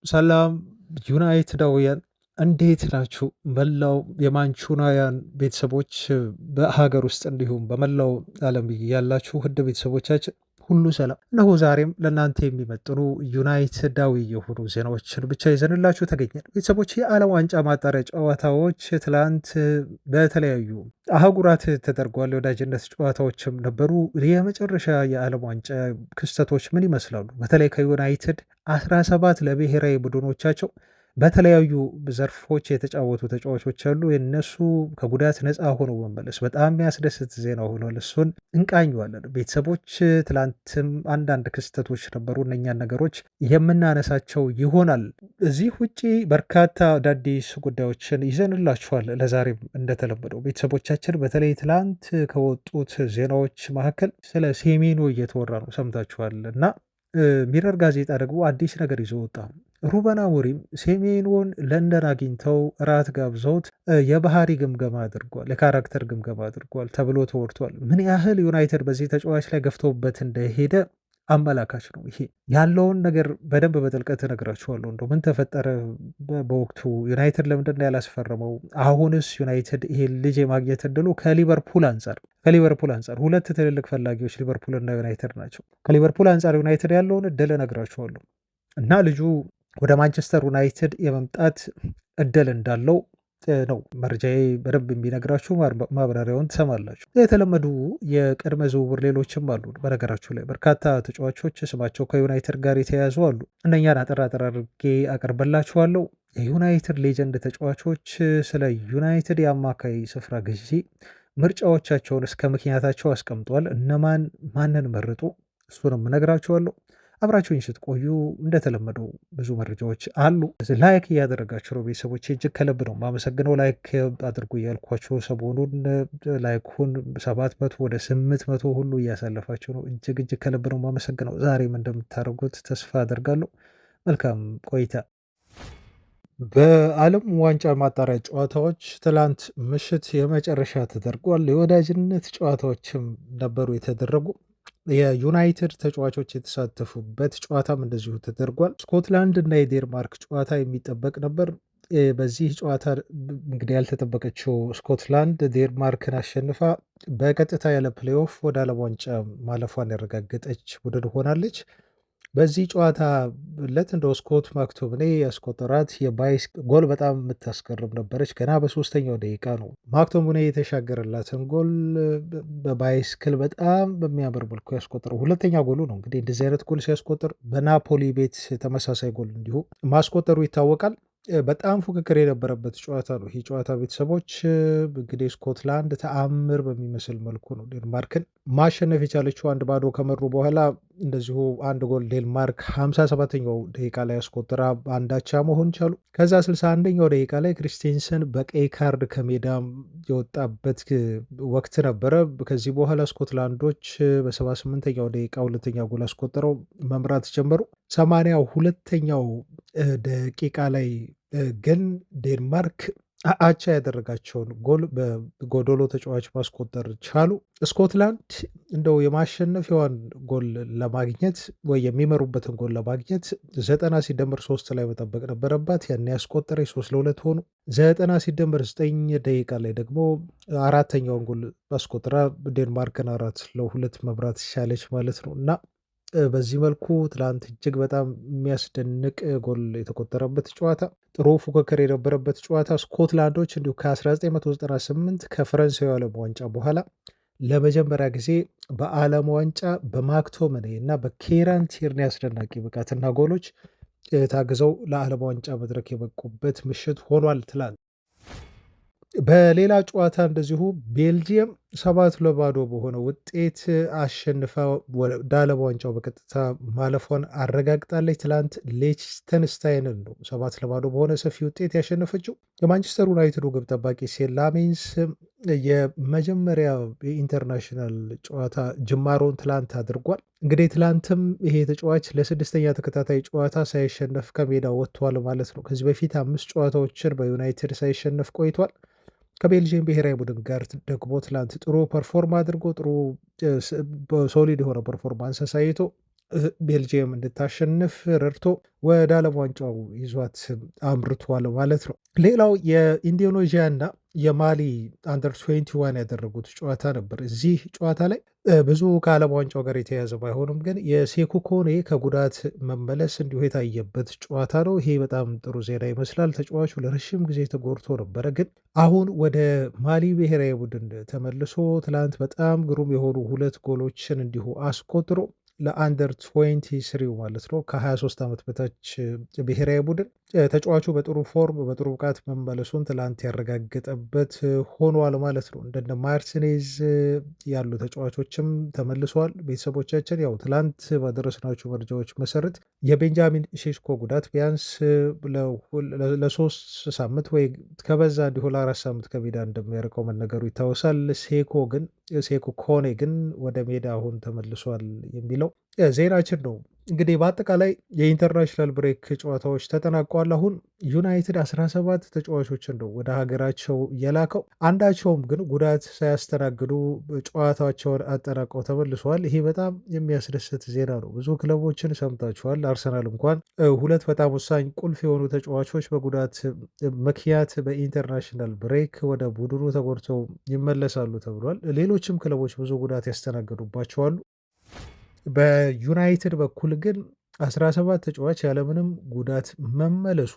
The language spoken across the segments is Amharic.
ሰላም ዩናይትዳውያን እንዴት ናችሁ? መላው የማንቹናውያን ቤተሰቦች በሀገር ውስጥ እንዲሁም በመላው ዓለም ያላችሁ ውድ ቤተሰቦቻችን ሁሉ ሰላም። እነሆ ዛሬም ለእናንተ የሚመጥኑ ዩናይትዳዊ የሆኑ ዜናዎችን ብቻ ይዘንላችሁ ተገኘን። ቤተሰቦች የዓለም ዋንጫ ማጣሪያ ጨዋታዎች ትላንት በተለያዩ አህጉራት ተደርጓል። የወዳጅነት ጨዋታዎችም ነበሩ። የመጨረሻ የዓለም ዋንጫ ክስተቶች ምን ይመስላሉ? በተለይ ከዩናይትድ 17 ለብሔራዊ ቡድኖቻቸው በተለያዩ ዘርፎች የተጫወቱ ተጫዋቾች አሉ። የነሱ ከጉዳት ነፃ ሆኖ መመለስ በጣም የሚያስደስት ዜና ሆኗል። እሱን እንቃኘዋለን። ቤተሰቦች ትላንትም አንዳንድ ክስተቶች ነበሩ። እነኛን ነገሮች የምናነሳቸው ይሆናል። እዚህ ውጪ በርካታ አዳዲስ ጉዳዮችን ይዘንላችኋል። ለዛሬም እንደተለመደው ቤተሰቦቻችን በተለይ ትላንት ከወጡት ዜናዎች መካከል ስለ ሴሜኖ እየተወራ ነው፣ ሰምታችኋል እና ሚረር ጋዜጣ ደግሞ አዲስ ነገር ይዞ ወጣ። ሩበን አሞሪም ሴሜንዮን ለንደን አግኝተው እራት ጋብዘውት የባህሪ ግምገማ አድርጓል፣ የካራክተር ግምገማ አድርጓል ተብሎ ተወርቷል። ምን ያህል ዩናይትድ በዚህ ተጫዋች ላይ ገፍተውበት እንደሄደ አመላካች ነው። ይሄ ያለውን ነገር በደንብ በጥልቀት እነግራችኋለሁ። እንደው ምን ተፈጠረ በወቅቱ ዩናይትድ ለምንድን ነው ያላስፈረመው? አሁንስ ዩናይትድ ይሄ ልጅ የማግኘት እድሉ ከሊቨርፑል አንጻር ሁለት ትልልቅ ፈላጊዎች ሊቨርፑል እና ዩናይትድ ናቸው። ከሊቨርፑል አንጻር ዩናይትድ ያለውን እድል እነግራችኋለሁ እና ልጁ ወደ ማንቸስተር ዩናይትድ የመምጣት እድል እንዳለው ነው መረጃዬ በደንብ የሚነግራችሁ። ማብራሪያውን ትሰማላችሁ። የተለመዱ የቅድመ ዝውውር ሌሎችም አሉ። በነገራችሁ ላይ በርካታ ተጫዋቾች ስማቸው ከዩናይትድ ጋር የተያያዙ አሉ። እነኛን አጠር አድርጌ አቀርበላችኋለሁ። የዩናይትድ ሌጀንድ ተጫዋቾች ስለ ዩናይትድ የአማካይ ስፍራ ግዢ ምርጫዎቻቸውን እስከ ምክንያታቸው አስቀምጧል። ማንን መርጡ? እሱንም እነግራችኋለሁ። አብራችሁኝ ስትቆዩ እንደተለመደው ብዙ መረጃዎች አሉ። ላይክ እያደረጋችሁ ነው ቤተሰቦች፣ እጅግ ከልብ ነው ማመሰግነው። ላይክ አድርጉ እያልኳቸው ሰሞኑን ላይኩን 700 ወደ 800 ሁሉ እያሳለፋችሁ ነው። እጅግ ከልብ ነው ማመሰግነው። ዛሬም እንደምታደርጉት ተስፋ አደርጋለሁ። መልካም ቆይታ። በዓለም ዋንጫ ማጣሪያ ጨዋታዎች ትላንት ምሽት የመጨረሻ ተደርጓል። የወዳጅነት ጨዋታዎችም ነበሩ የተደረጉ። የዩናይትድ ተጫዋቾች የተሳተፉበት ጨዋታም እንደዚሁ ተደርጓል። ስኮትላንድ እና የዴንማርክ ጨዋታ የሚጠበቅ ነበር። በዚህ ጨዋታ እንግዲህ ያልተጠበቀችው ስኮትላንድ ዴንማርክን አሸንፋ በቀጥታ ያለ ፕሌይኦፍ ወደ ዓለም ዋንጫ ማለፏን ያረጋገጠች ቡድን ሆናለች። በዚህ ጨዋታ ለት እንደ ስኮት ማክቶምኔ ያስቆጠራት የባይስ ጎል በጣም የምታስገርም ነበረች። ገና በሶስተኛው ደቂቃ ነው ማክቶምኔ የተሻገረላትን ጎል በባይስክል በጣም በሚያምር መልኩ ያስቆጠረው። ሁለተኛ ጎሉ ነው እንግዲህ እንደዚህ አይነት ጎል ሲያስቆጥር። በናፖሊ ቤት ተመሳሳይ ጎል እንዲሁ ማስቆጠሩ ይታወቃል። በጣም ፉክክር የነበረበት ጨዋታ ነው ይህ ጨዋታ። ቤተሰቦች እንግዲህ ስኮትላንድ ተአምር በሚመስል መልኩ ነው ዴንማርክን ማሸነፍ የቻለችው። 1-0 ከመሩ በኋላ እንደዚሁ አንድ ጎል ዴንማርክ 57ኛው ደቂቃ ላይ ያስቆጠራ አንዳቻ መሆን ቻሉ። ከዛ 61ኛው ደቂቃ ላይ ክሪስቴንሰን በቀይ ካርድ ከሜዳ የወጣበት ወቅት ነበረ። ከዚህ በኋላ ስኮትላንዶች በ78ኛው ደቂቃ ሁለተኛ ጎል አስቆጠረው መምራት ጀመሩ። 82ኛው ደቂቃ ላይ ግን ዴንማርክ አቻ ያደረጋቸውን ጎል በጎዶሎ ተጫዋች ማስቆጠር ቻሉ። ስኮትላንድ እንደው የማሸነፊያዋን ጎል ለማግኘት ወይ የሚመሩበትን ጎል ለማግኘት 90 ሲደመር 3 ላይ መጠበቅ ነበረባት። ያን ያስቆጠረ 3-2 ሆኑ። 90 ሲደመር 9 ደቂቃ ላይ ደግሞ አራተኛውን ጎል ማስቆጠራ ዴንማርክን 4-2 መምራት ቻለች ማለት ነው እና በዚህ መልኩ ትላንት እጅግ በጣም የሚያስደንቅ ጎል የተቆጠረበት ጨዋታ፣ ጥሩ ፉክክር የነበረበት ጨዋታ። ስኮትላንዶች እንዲሁ ከ1998 ከፈረንሳዊ ዓለም ዋንጫ በኋላ ለመጀመሪያ ጊዜ በዓለም ዋንጫ በማክቶመኔ እና በኬራን ቲርኒ አስደናቂ ብቃትና ጎሎች ታግዘው ለዓለም ዋንጫ መድረክ የበቁበት ምሽት ሆኗል ትላንት። በሌላ ጨዋታ እንደዚሁ ቤልጂየም 7-0 በሆነ ውጤት አሸንፋ ወደ ዓለም ዋንጫው በቀጥታ ማለፏን አረጋግጣለች። ትላንት ሌችተንስታይንን ነው 7-0 በሆነ ሰፊ ውጤት ያሸነፈችው። የማንቸስተር ዩናይትዱ ግብ ጠባቂ ሴን ላሜንስ የመጀመሪያ የኢንተርናሽናል ጨዋታ ጅማሮን ትላንት አድርጓል። እንግዲህ ትላንትም ይሄ ተጫዋች ለስድስተኛ ተከታታይ ጨዋታ ሳይሸነፍ ከሜዳ ወጥቷል ማለት ነው። ከዚህ በፊት 5 ጨዋታዎችን በዩናይትድ ሳይሸነፍ ቆይቷል። ከቤልጅየም ብሔራዊ ቡድን ጋር ደግሞ ትላንት ጥሩ ፐርፎርም አድርጎ ጥሩ ሶሊድ የሆነ ፐርፎርማንስ አሳይቶ ቤልጅየም እንድታሸንፍ ረድቶ ወደ ዓለም ዋንጫው ይዟት አምርቷል ማለት ነው። ሌላው የኢንዶኔዥያና የማሊ አንደር 21 ያደረጉት ጨዋታ ነበር። እዚህ ጨዋታ ላይ ብዙ ከዓለም ዋንጫው ጋር የተያያዘ ባይሆንም ግን የሴኩ ኮኔ ከጉዳት መመለስ እንዲሁ የታየበት ጨዋታ ነው። ይሄ በጣም ጥሩ ዜና ይመስላል። ተጫዋቹ ለረዥም ጊዜ ተጎድቶ ነበረ፣ ግን አሁን ወደ ማሊ ብሔራዊ ቡድን ተመልሶ ትላንት በጣም ግሩም የሆኑ 2 ጎሎችን እንዲሁ አስቆጥሮ ለአንደር 23 ማለት ነው ከ23 ዓመት በታች ብሔራዊ ቡድን ተጫዋቹ በጥሩ ፎርም በጥሩ ብቃት መመለሱን ትላንት ያረጋገጠበት ሆኗል ማለት ነው። እንደነ ማርቲኔዝ ያሉ ተጫዋቾችም ተመልሰዋል። ቤተሰቦቻችን ያው ትላንት ባደረስናቸው መረጃዎች መሰረት የቤንጃሚን ሼሽኮ ጉዳት ቢያንስ ለ3 ሳምንት ወይ ከበዛ እንዲሁ ለ4 ሳምንት ከሜዳ እንደሚያርቀው መነገሩ ይታወሳል። ሴኮ ኮኔ ግን ወደ ሜዳ አሁን ተመልሷል የሚለው ዜናችን ነው። እንግዲህ በአጠቃላይ የኢንተርናሽናል ብሬክ ጨዋታዎች ተጠናቀዋል። አሁን ዩናይትድ 17 ተጫዋቾችን ነው ወደ ሀገራቸው የላከው። አንዳቸውም ግን ጉዳት ሳያስተናግዱ ጨዋታቸውን አጠናቀው ተመልሰዋል። ይሄ በጣም የሚያስደስት ዜና ነው። ብዙ ክለቦችን ሰምታችኋል። አርሰናል እንኳን 2 በጣም ወሳኝ ቁልፍ የሆኑ ተጫዋቾች በጉዳት ምክንያት በኢንተርናሽናል ብሬክ ወደ ቡድኑ ተጎድተው ይመለሳሉ ተብሏል። ሌሎችም ክለቦች ብዙ ጉዳት ያስተናግዱባቸዋሉ። በዩናይትድ በኩል ግን 17 ተጫዋች ያለምንም ጉዳት መመለሱ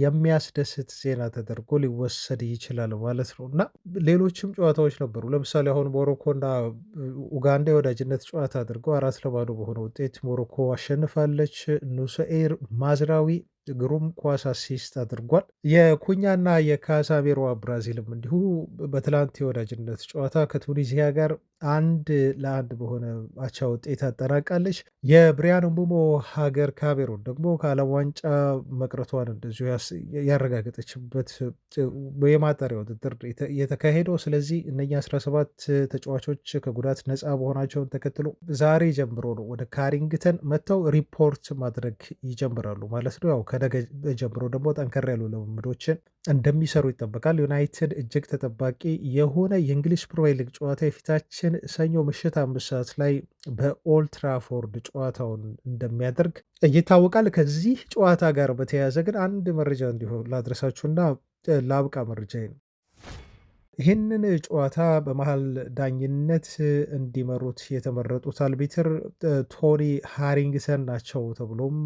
የሚያስደስት ዜና ተደርጎ ሊወሰድ ይችላል ማለት ነው እና ሌሎችም ጨዋታዎች ነበሩ። ለምሳሌ አሁን ሞሮኮና ኡጋንዳ የወዳጅነት ጨዋታ አድርገው 4-0 በሆነ ውጤት ሞሮኮ አሸንፋለች። ኑሰኤር ማዝራዊ ግሩም ኳስ አሲስት አድርጓል። የኩኛና የካሳሜሮ ብራዚልም እንዲሁ በትላንት የወዳጅነት ጨዋታ ከቱኒዚያ ጋር 1-1 በሆነ አቻ ውጤት አጠናቃለች። የብሪያን ምቡሞ ሀገር ካሜሮን ደግሞ ከዓለም ዋንጫ መቅረቷን እንደዚሁ ያረጋገጠችበት የማጣሪያ ውድድር የተካሄደው። ስለዚህ እነኛ 17 ተጫዋቾች ከጉዳት ነፃ መሆናቸውን ተከትሎ ዛሬ ጀምሮ ነው ወደ ካሪንግተን መጥተው ሪፖርት ማድረግ ይጀምራሉ ማለት ነው። ያው ከነገ ጀምሮ ደግሞ ጠንከር ያሉ ልምምዶችን እንደሚሰሩ ይጠበቃል። ዩናይትድ እጅግ ተጠባቂ የሆነ የእንግሊዝ ፕሪሚየር ሊግ ጨዋታ የፊታችን ሰኞ ምሽት 5 ሰዓት ላይ በኦልትራፎርድ ጨዋታውን እንደሚያደርግ ይታወቃል። ከዚህ ጨዋታ ጋር በተያያዘ ግን አንድ መረጃ እንዲሆን ላድረሳችሁና ላብቃ መረጃ ነው። ይህንን ጨዋታ በመሃል ዳኝነት እንዲመሩት የተመረጡት አልቢትር ቶኒ ሃሪንግሰን ናቸው ተብሎም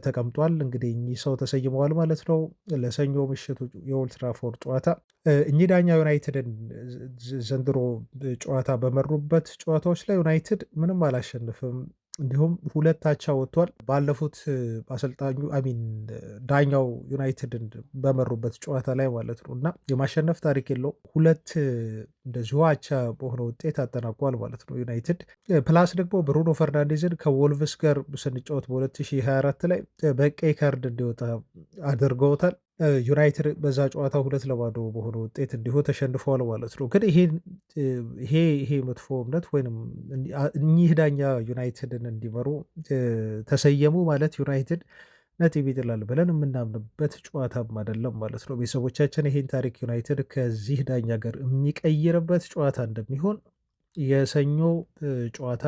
ተቀምጧል። እንግዲህ እኚህ ሰው ተሰይመዋል ማለት ነው ለሰኞ ምሽቱ የኦልትራፎርድ ጨዋታ። እኚህ ዳኛ ዩናይትድን ዘንድሮ ጨዋታ በመሩበት ጨዋታዎች ላይ ዩናይትድ ምንም አላሸንፍም፣ እንዲሁም 2 አቻ ወጥቷል። ባለፉት አሰልጣኙ አሚን ዳኛው ዩናይትድን በመሩበት ጨዋታ ላይ ማለት ነው እና የማሸነፍ ታሪክ የለው 2 እንደዚሁ አቻ በሆነ ውጤት አጠናቋል ማለት ነው ዩናይትድ። ፕላስ ደግሞ ብሩኖ ፈርናንዴዝን ከወልቭስ ጋር ስንጫወት በ2024 ላይ በቀይ ካርድ እንዲወጣ አድርገውታል። ዩናይትድ በዛ ጨዋታ 2-0 በሆነ ውጤት እንዲሁ ተሸንፈዋል ማለት ነው። ግን ይሄ መጥፎ እምነት ወይም እኚህ ዳኛ ዩናይትድን እንዲመሩ ተሰየሙ ማለት ዩናይትድ ነጥብ ይጥላል ብለን የምናምንበት ጨዋታም አይደለም ማለት ነው። ቤተሰቦቻችን ይሄን ታሪክ ዩናይትድ ከዚህ ዳኛ ጋር የሚቀይርበት ጨዋታ እንደሚሆን የሰኞ ጨዋታ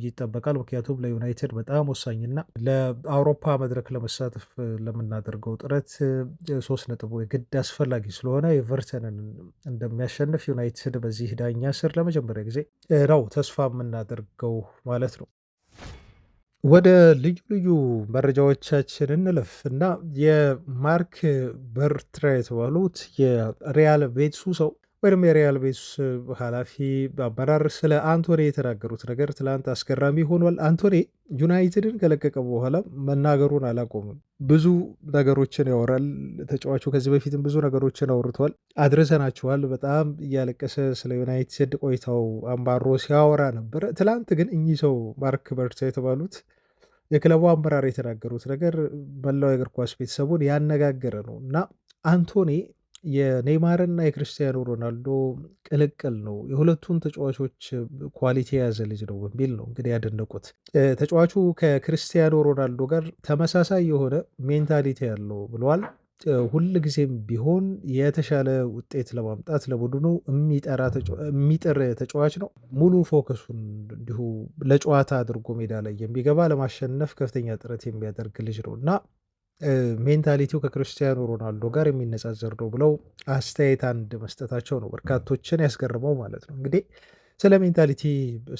ይጠበቃል። ምክንያቱም ለዩናይትድ በጣም ወሳኝና ለአውሮፓ መድረክ ለመሳተፍ ለምናደርገው ጥረት 3 ነጥቡ የግድ አስፈላጊ ስለሆነ ኤቨርተንን እንደሚያሸንፍ ዩናይትድ በዚህ ዳኛ ስር ለመጀመሪያ ጊዜ ነው ተስፋ የምናደርገው ማለት ነው። ወደ ልዩ ልዩ መረጃዎቻችን እንለፍ እና የማርክ በርትራ የተባሉት የሪያል ቤቲሱ ሰው ወይም የሪያል ቤቲስ ኃላፊ አመራር ስለ አንቶኒ የተናገሩት ነገር ትላንት አስገራሚ ሆኗል። አንቶኒ ዩናይትድን ከለቀቀ በኋላ መናገሩን አላቆምም። ብዙ ነገሮችን ያወራል ተጫዋቹ። ከዚህ በፊትም ብዙ ነገሮችን አውርቷል፣ አድርሰናችኋል። በጣም እያለቀሰ ስለ ዩናይትድ ቆይታው አምባሮ ሲያወራ ነበረ። ትላንት ግን እኚህ ሰው ማርክ በርትራ የተባሉት የክለቡ አመራር የተናገሩት ነገር መላው የእግር ኳስ ቤተሰቡን ያነጋገረ ነው እና አንቶኒ የኔይማርና የክርስቲያኖ ሮናልዶ ቅልቅል ነው፣ የሁለቱን ተጫዋቾች ኳሊቲ የያዘ ልጅ ነው በሚል ነው እንግዲህ ያደነቁት። ተጫዋቹ ከክርስቲያኖ ሮናልዶ ጋር ተመሳሳይ የሆነ ሜንታሊቲ ያለው ብለዋል። ሁልጊዜም ቢሆን የተሻለ ውጤት ለማምጣት ለቡድኑ የሚጥር ተጫዋች ነው። ሙሉ ፎከሱን እንዲሁ ለጨዋታ አድርጎ ሜዳ ላይ የሚገባ ለማሸነፍ ከፍተኛ ጥረት የሚያደርግ ልጅ ነው እና ሜንታሊቲው ከክርስቲያኖ ሮናልዶ ጋር የሚነጻጸር ነው ብለው አስተያየት አንድ መስጠታቸው ነው በርካቶችን ያስገርመው ማለት ነው። እንግዲህ ስለ ሜንታሊቲ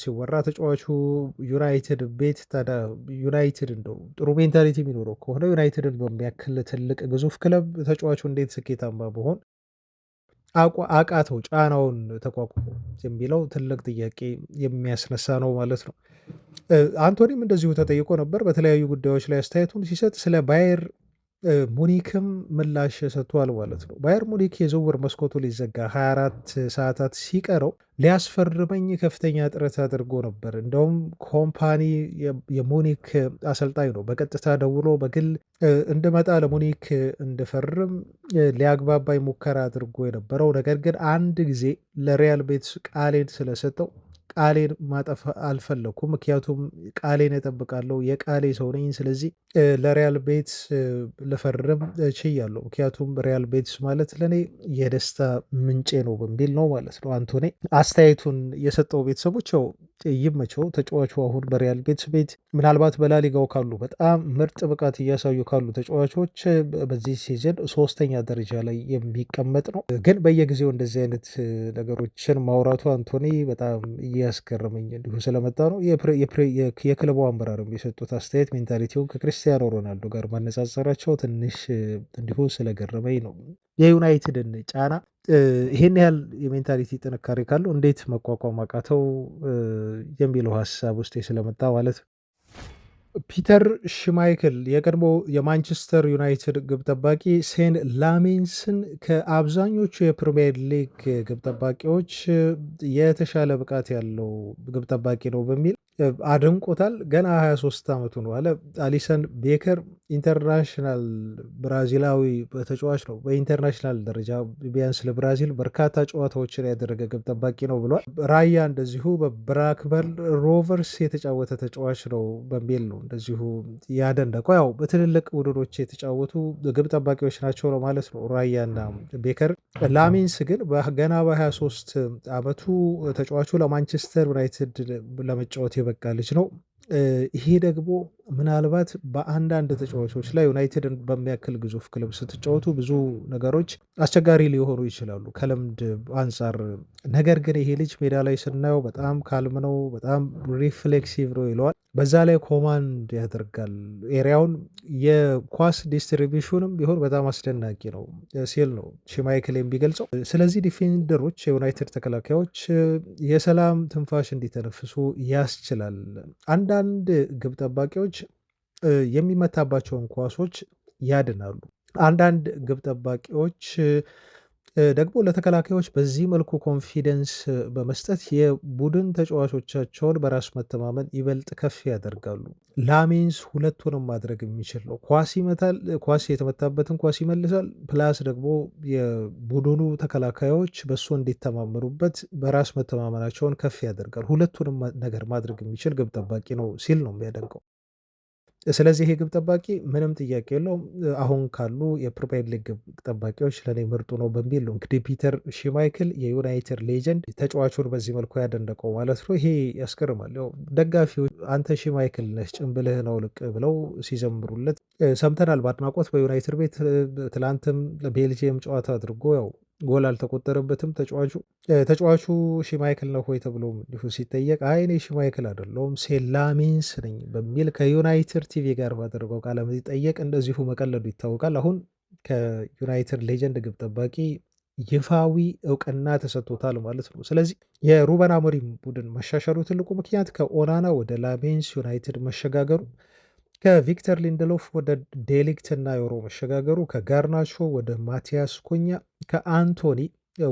ሲወራ ተጫዋቹ ዩናይትድ ቤት ታዲያ ዩናይትድ እንደው ጥሩ ሜንታሊቲ የሚኖረው ከሆነ ዩናይትድን በሚያክል ትልቅ ግዙፍ ክለብ ተጫዋቹ እንዴት ስኬታማ በሆን አቃተው ጫናውን ተቋቁሞ የሚለው ትልቅ ጥያቄ የሚያስነሳ ነው ማለት ነው። አንቶኒም እንደዚሁ ተጠይቆ ነበር በተለያዩ ጉዳዮች ላይ አስተያየቱን ሲሰጥ ስለ ባየር ሙኒክም ምላሽ ሰጥቷል ማለት ነው። ባየር ሙኒክ የዝውውር መስኮቱ ሊዘጋ 24 ሰዓታት ሲቀረው ሊያስፈርመኝ ከፍተኛ ጥረት አድርጎ ነበር። እንደውም ኮምፓኒ የሙኒክ አሰልጣኝ ነው በቀጥታ ደውሎ በግል እንድመጣ ለሙኒክ እንድፈርም ሊያግባባኝ ሙከራ አድርጎ የነበረው ነገር ግን አንድ ጊዜ ለሪያል ቤትስ ቃሌን ስለሰጠው ቃሌን ማጠፍ አልፈለኩም። ምክንያቱም ቃሌን እጠብቃለሁ፣ የቃሌ ሰው ነኝ። ስለዚህ ለሪያል ቤትስ ልፈርም ችያለሁ። ምክንያቱም ሪያል ቤትስ ማለት ለእኔ የደስታ ምንጬ ነው በሚል ነው ማለት ነው አንቶኒ አስተያየቱን የሰጠው። ቤተሰቦች ያው ይመቸው። ተጫዋቹ አሁን በሪያል ቤትስ ቤት ምናልባት በላሊጋው ካሉ በጣም ምርጥ ብቃት እያሳዩ ካሉ ተጫዋቾች በዚህ ሲዝን 3ኛ ደረጃ ላይ የሚቀመጥ ነው። ግን በየጊዜው እንደዚህ አይነት ነገሮችን ማውራቱ አንቶኒ በጣም እያስገረመኝ እንዲሁ ስለመጣ ነው። የክለቡ አመራር የሰጡት አስተያየት ሜንታሊቲውን ከክርስቲያኖ ሮናልዶ ጋር ማነጻጸራቸው ትንሽ እንዲሁ ስለገረመኝ ነው። የዩናይትድን ጫና ይሄን ያህል የሜንታሊቲ ጥንካሬ ካለው እንዴት መቋቋም አቃተው የሚለው ሀሳብ ውስጥ ስለመጣ ማለት ነው። ፒተር ሽማይክል የቀድሞ የማንቸስተር ዩናይትድ ግብ ጠባቂ ሴን ላሜንስን ከአብዛኞቹ የፕሪሚየር ሊግ ግብ ጠባቂዎች የተሻለ ብቃት ያለው ግብ ጠባቂ ነው በሚል አድንቆታል። ገና 23 ዓመቱ ነው አለ። አሊሰን ቤከር ኢንተርናሽናል ብራዚላዊ ተጫዋች ነው። በኢንተርናሽናል ደረጃ ቢያንስ ለብራዚል በርካታ ጨዋታዎችን ያደረገ ግብ ጠባቂ ነው ብሏል። ራያ እንደዚሁ በብላክበርን ሮቨርስ የተጫወተ ተጫዋች ነው በሚል ነው እንደዚሁ ያደነቀው። ያው በትልልቅ ቡድኖች የተጫወቱ ግብ ጠባቂዎች ናቸው ነው ማለት ነው ራያና ቤከር። ላሚንስ ግን ገና በ23 ዓመቱ ተጫዋቹ ለማንቸስተር ዩናይትድ ለመጫወት የበቃ ልጅ ነው። ይሄ ደግሞ ምናልባት በአንዳንድ ተጫዋቾች ላይ ዩናይትድን በሚያክል ግዙፍ ክለብ ስትጫወቱ ብዙ ነገሮች አስቸጋሪ ሊሆኑ ይችላሉ ከልምድ አንጻር። ነገር ግን ይሄ ልጅ ሜዳ ላይ ስናየው በጣም ካልም ነው፣ በጣም ሪፍሌክሲቭ ነው ይለዋል። በዛ ላይ ኮማንድ ያደርጋል ኤሪያውን። የኳስ ዲስትሪቢሽንም ቢሆን በጣም አስደናቂ ነው ሲል ነው ሽማይክል የሚገልጸው። ስለዚህ ዲፌንደሮች የዩናይትድ ተከላካዮች የሰላም ትንፋሽ እንዲተነፍሱ ያስችላል። አንዳንድ ግብ ጠባቂዎች የሚመታባቸውን ኳሶች ያድናሉ። አንዳንድ ግብ ጠባቂዎች ደግሞ ለተከላካዮች በዚህ መልኩ ኮንፊደንስ በመስጠት የቡድን ተጫዋቾቻቸውን በራስ መተማመን ይበልጥ ከፍ ያደርጋሉ። ላሜንስ ሁለቱንም ማድረግ የሚችል ነው። ኳስ ይመታል፣ ኳስ የተመታበትን ኳስ ይመልሳል። ፕላስ ደግሞ የቡድኑ ተከላካዮች በእሱ እንዲተማመኑበት በራስ መተማመናቸውን ከፍ ያደርጋል። ሁለቱንም ነገር ማድረግ የሚችል ግብ ጠባቂ ነው ሲል ነው የሚያደንቀው። ስለዚህ ይሄ ግብ ጠባቂ ምንም ጥያቄ የለውም አሁን ካሉ የፕሪሚየር ሊግ ግብ ጠባቂዎች ለእኔ ምርጡ ነው በሚል ነው እንግዲህ ፒተር ሽማይክል የዩናይትድ ሌጀንድ ተጫዋቹን በዚህ መልኩ ያደነቀው ማለት ነው። ይሄ ያስገርማል። ያው ደጋፊዎች አንተ ሽማይክል ነህ ጭንብልህን አውልቅ ብለው ሲዘምሩለት ሰምተናል በአድናቆት በዩናይትድ ቤት። ትላንትም ለቤልጅየም ጨዋታ አድርጎ ያው ጎል አልተቆጠረበትም ተጫዋቹ ሽማይክል ነው ሆይ ተብሎ እንዲሁ ሲጠየቅ አይ እኔ ሽማይክል አይደለሁም ሴላሜንስ ነኝ በሚል ከዩናይትድ ቲቪ ጋር ባደረገው ቃለ መጠይቅ እንደዚሁ መቀለዱ ይታወቃል። አሁን ከዩናይትድ ሌጀንድ ግብ ጠባቂ ይፋዊ እውቅና ተሰጥቶታል ማለት ነው። ስለዚህ የሩበን አሞሪም ቡድን መሻሻሉ ትልቁ ምክንያት ከኦናና ወደ ላሜንስ ዩናይትድ መሸጋገሩ፣ ከቪክተር ሊንደሎፍ ወደ ዴሊክት እና ዮሮ መሸጋገሩ፣ ከጋርናቾ ወደ ማቲያስ ኩኛ፣ ከአንቶኒ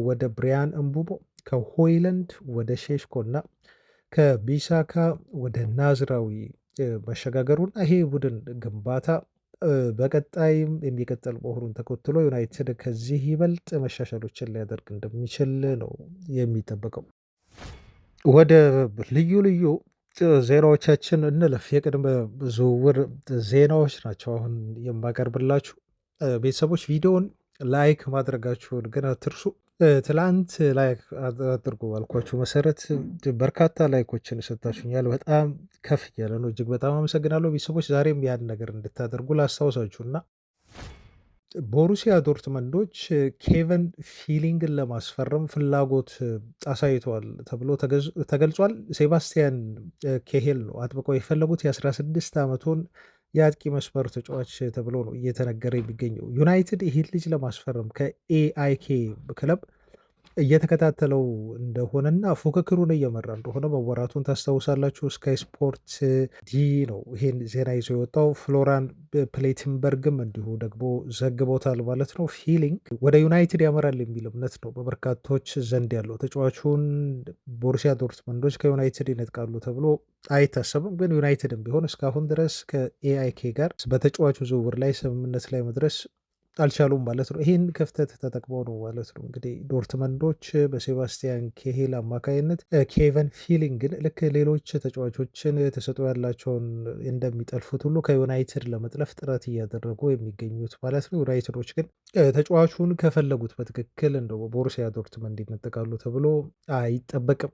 ወደ ብሪያን እምቡሞ፣ ከሆይለንድ ወደ ሼሽኮ እና ከቢሳካ ወደ ናዝራዊ መሸጋገሩና ይሄ ቡድን ግንባታ በቀጣይም የሚቀጥል መሆኑን ተከትሎ ዩናይትድ ከዚህ ይበልጥ መሻሻሎችን ሊያደርግ እንደሚችል ነው የሚጠበቀው። ወደ ልዩ ልዩ ዜናዎቻችን እንለፍ። የቅድመ ዝውውር ዜናዎች ናቸው አሁን የማቀርብላችሁ። ቤተሰቦች ቪዲዮውን ላይክ ማድረጋችሁን ግን አትርሱ። ትላንት ላይክ አድርጉ ባልኳችሁ መሰረት በርካታ ላይኮችን ሰጥታችሁኛል። በጣም ከፍ እያለ ነው። እጅግ በጣም አመሰግናለሁ ቤተሰቦች። ዛሬም ያን ነገር እንድታደርጉ ላስታውሳችሁና ቦሩሲያ ዶርትመንዶች ኬቨን ፊሊንግን ለማስፈረም ፍላጎት አሳይተዋል ተብሎ ተገልጿል። ሴባስቲያን ኬሄል ነው አጥብቀው የፈለጉት የ16 ዓመቱን የአጥቂ መስመር ተጫዋች ተብሎ ነው እየተነገረ የሚገኘው። ዩናይትድ ይህን ልጅ ለማስፈረም ከኤአይኬ ክለብ እየተከታተለው እንደሆነና ፉክክሩን እየመራ እንደሆነ መወራቱን ታስታውሳላችሁ። ስካይ ስፖርት ዲ ነው ይሄን ዜና ይዞ የወጣው። ፍሎራን ፕሌትንበርግም እንዲሁ ደግሞ ዘግቦታል ማለት ነው። ፊሊንግ ወደ ዩናይትድ ያመራል የሚል እምነት ነው በበርካቶች ዘንድ ያለው። ተጫዋቹን ቦሩሲያ ዶርትመንዶች ከዩናይትድ ይነጥቃሉ ተብሎ አይታሰብም። ግን ዩናይትድም ቢሆን እስካሁን ድረስ ከኤአይኬ ጋር በተጫዋቹ ዝውውር ላይ ስምምነት ላይ መድረስ አልቻሉም ማለት ነው። ይህን ክፍተት ተጠቅመው ነው ማለት ነው እንግዲህ ዶርትመንዶች በሴባስቲያን ኬሄል አማካይነት ኬቨን ፊሊንግን ልክ ሌሎች ተጫዋቾችን ተሰጥኦ ያላቸውን እንደሚጠልፉት ሁሉ ከዩናይትድ ለመጥለፍ ጥረት እያደረጉ የሚገኙት ማለት ነው። ዩናይትዶች ግን ተጫዋቹን ከፈለጉት በትክክል እንደው ቦሩሲያ ዶርትመንድ ይነጠቃሉ ተብሎ አይጠበቅም።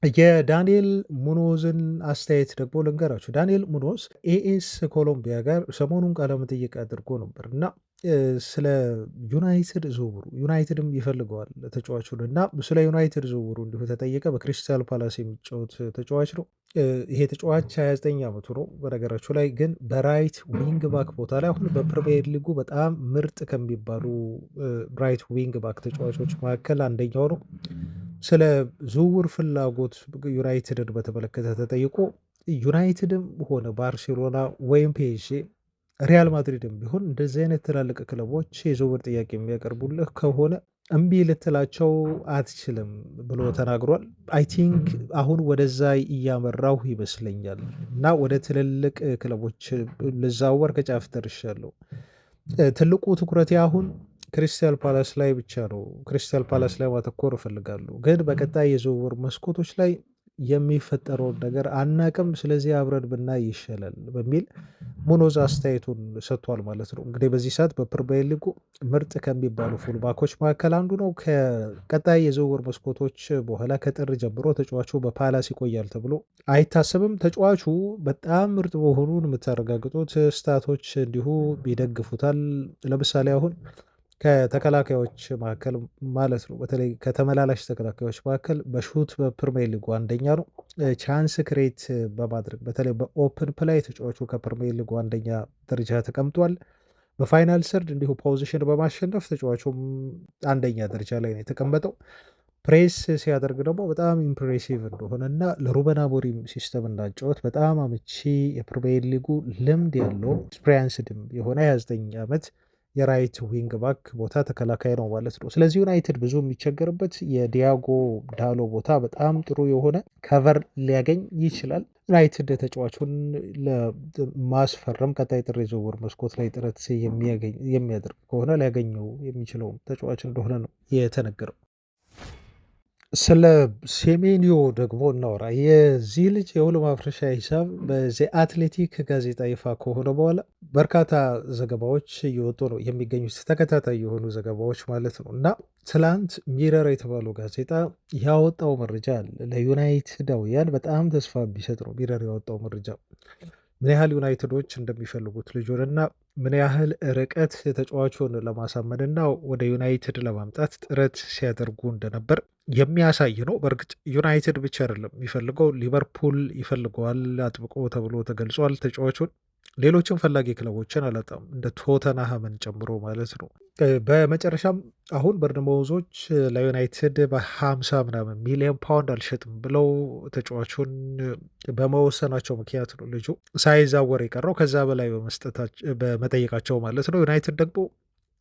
የዳንኤል ሙኖዝን አስተያየት ደግሞ ልንገራችሁ። ዳንኤል ሙኖዝ ኤኤስ ኮሎምቢያ ጋር ሰሞኑን ቃለመጠይቅ አድርጎ ነበር እና ስለ ዩናይትድ ዝውውሩ ዩናይትድም ይፈልገዋል ተጫዋቹን እና ስለ ዩናይትድ ዝውውሩ እንዲሁ ተጠየቀ። በክሪስታል ፓላስ የሚጫወት ተጫዋች ነው። ይሄ ተጫዋች 29 ዓመቱ ነው። በነገራችሁ ላይ ግን በራይት ዊንግ ባክ ቦታ ላይ አሁን በፕሪሚየር ሊጉ በጣም ምርጥ ከሚባሉ ራይት ዊንግ ባክ ተጫዋቾች መካከል አንደኛው ነው። ስለ ዝውውር ፍላጎት ዩናይትድን በተመለከተ ተጠይቆ ዩናይትድም ሆነ ባርሴሎና ወይም ፒኤስጂ ሪያል ማድሪድም ቢሆን እንደዚህ አይነት ትላልቅ ክለቦች የዝውውር ጥያቄ የሚያቀርቡልህ ከሆነ እምቢ ልትላቸው አትችልም ብሎ ተናግሯል። አይ ቲንክ አሁን ወደዛ እያመራሁ ይመስለኛል እና ወደ ትልልቅ ክለቦች ልዛወር ከጫፍ ደርሻለሁ። ትልቁ ትኩረቴ አሁን ክሪስታል ፓላስ ላይ ብቻ ነው። ክሪስታል ፓላስ ላይ ማተኮር እፈልጋለሁ፣ ግን በቀጣይ የዝውውር መስኮቶች ላይ የሚፈጠረውን ነገር አናቅም። ስለዚህ አብረን ብናይ ይሻላል በሚል ሙኖዝ አስተያየቱን ሰጥቷል ማለት ነው። እንግዲህ በዚህ ሰዓት በፕሪሚየር ሊጉ ምርጥ ከሚባሉ ፉልባኮች መካከል አንዱ ነው። ከቀጣይ የዝውውር መስኮቶች በኋላ ከጥር ጀምሮ ተጫዋቹ በፓላስ ይቆያል ተብሎ አይታሰብም። ተጫዋቹ በጣም ምርጥ መሆኑን የምታረጋግጡት ስታቶች እንዲሁ ይደግፉታል። ለምሳሌ አሁን ከተከላካዮች መካከል ማለት ነው፣ በተለይ ከተመላላሽ ተከላካዮች መካከል በሹት በፕሪሚየር ሊጉ አንደኛ ነው። ቻንስ ክሬት በማድረግ በተለይ በኦፕን ፕላይ ተጫዋቹ ከፕሪሚየር ሊጉ አንደኛ ደረጃ ተቀምጧል። በፋይናል ሰርድ እንዲሁ ፖዚሽን በማሸነፍ ተጫዋቹም አንደኛ ደረጃ ላይ ነው የተቀመጠው። ፕሬስ ሲያደርግ ደግሞ በጣም ኢምፕሬሲቭ እንደሆነ እና ለሩበን አሞሪም ሲስተም እንዳጫወት በጣም አመቺ የፕሪሚየር ሊጉ ልምድ ያለው ኤክስፔሪንስድም የሆነ 29 ዓመት የራይት ዊንግ ባክ ቦታ ተከላካይ ነው ማለት ነው። ስለዚህ ዩናይትድ ብዙ የሚቸገርበት የዲያጎ ዳሎ ቦታ በጣም ጥሩ የሆነ ከቨር ሊያገኝ ይችላል። ዩናይትድ ተጫዋቹን ለማስፈረም ቀጣይ ጥር የዝውውር መስኮት ላይ ጥረት የሚያደርግ ከሆነ ሊያገኘው የሚችለው ተጫዋች እንደሆነ ነው የተነገረው። ስለ ሴሜኒዮ ደግሞ እናወራ። የዚህ ልጅ የውል ማፍረሻ ሂሳብ በዚ አትሌቲክ ጋዜጣ ይፋ ከሆነ በኋላ በርካታ ዘገባዎች እየወጡ ነው የሚገኙት፣ ተከታታይ የሆኑ ዘገባዎች ማለት ነው። እና ትላንት ሚረር የተባለው ጋዜጣ ያወጣው መረጃ አለ። ለዩናይትዳውያን በጣም ተስፋ ቢሰጥ ነው ሚረር ያወጣው መረጃ። ምን ያህል ዩናይትዶች እንደሚፈልጉት ልጁን እና ምን ያህል ርቀት ተጫዋቹን ለማሳመንና ወደ ዩናይትድ ለማምጣት ጥረት ሲያደርጉ እንደነበር የሚያሳይ ነው። በእርግጥ ዩናይትድ ብቻ አይደለም የሚፈልገው፣ ሊቨርፑል ይፈልገዋል አጥብቆ ተብሎ ተገልጿል ተጫዋቹን። ሌሎችም ፈላጊ ክለቦችን አላጣም እንደ ቶተንሃምን ጨምሮ ማለት ነው። በመጨረሻም አሁን በርንማውዞች ለዩናይትድ በ50 ምናምን ሚሊዮን ፓውንድ አልሸጥም ብለው ተጫዋቹን በመወሰናቸው ምክንያት ነው ልጁ ሳይዛወር የቀረው፣ ከዛ በላይ በመጠየቃቸው ማለት ነው። ዩናይትድ ደግሞ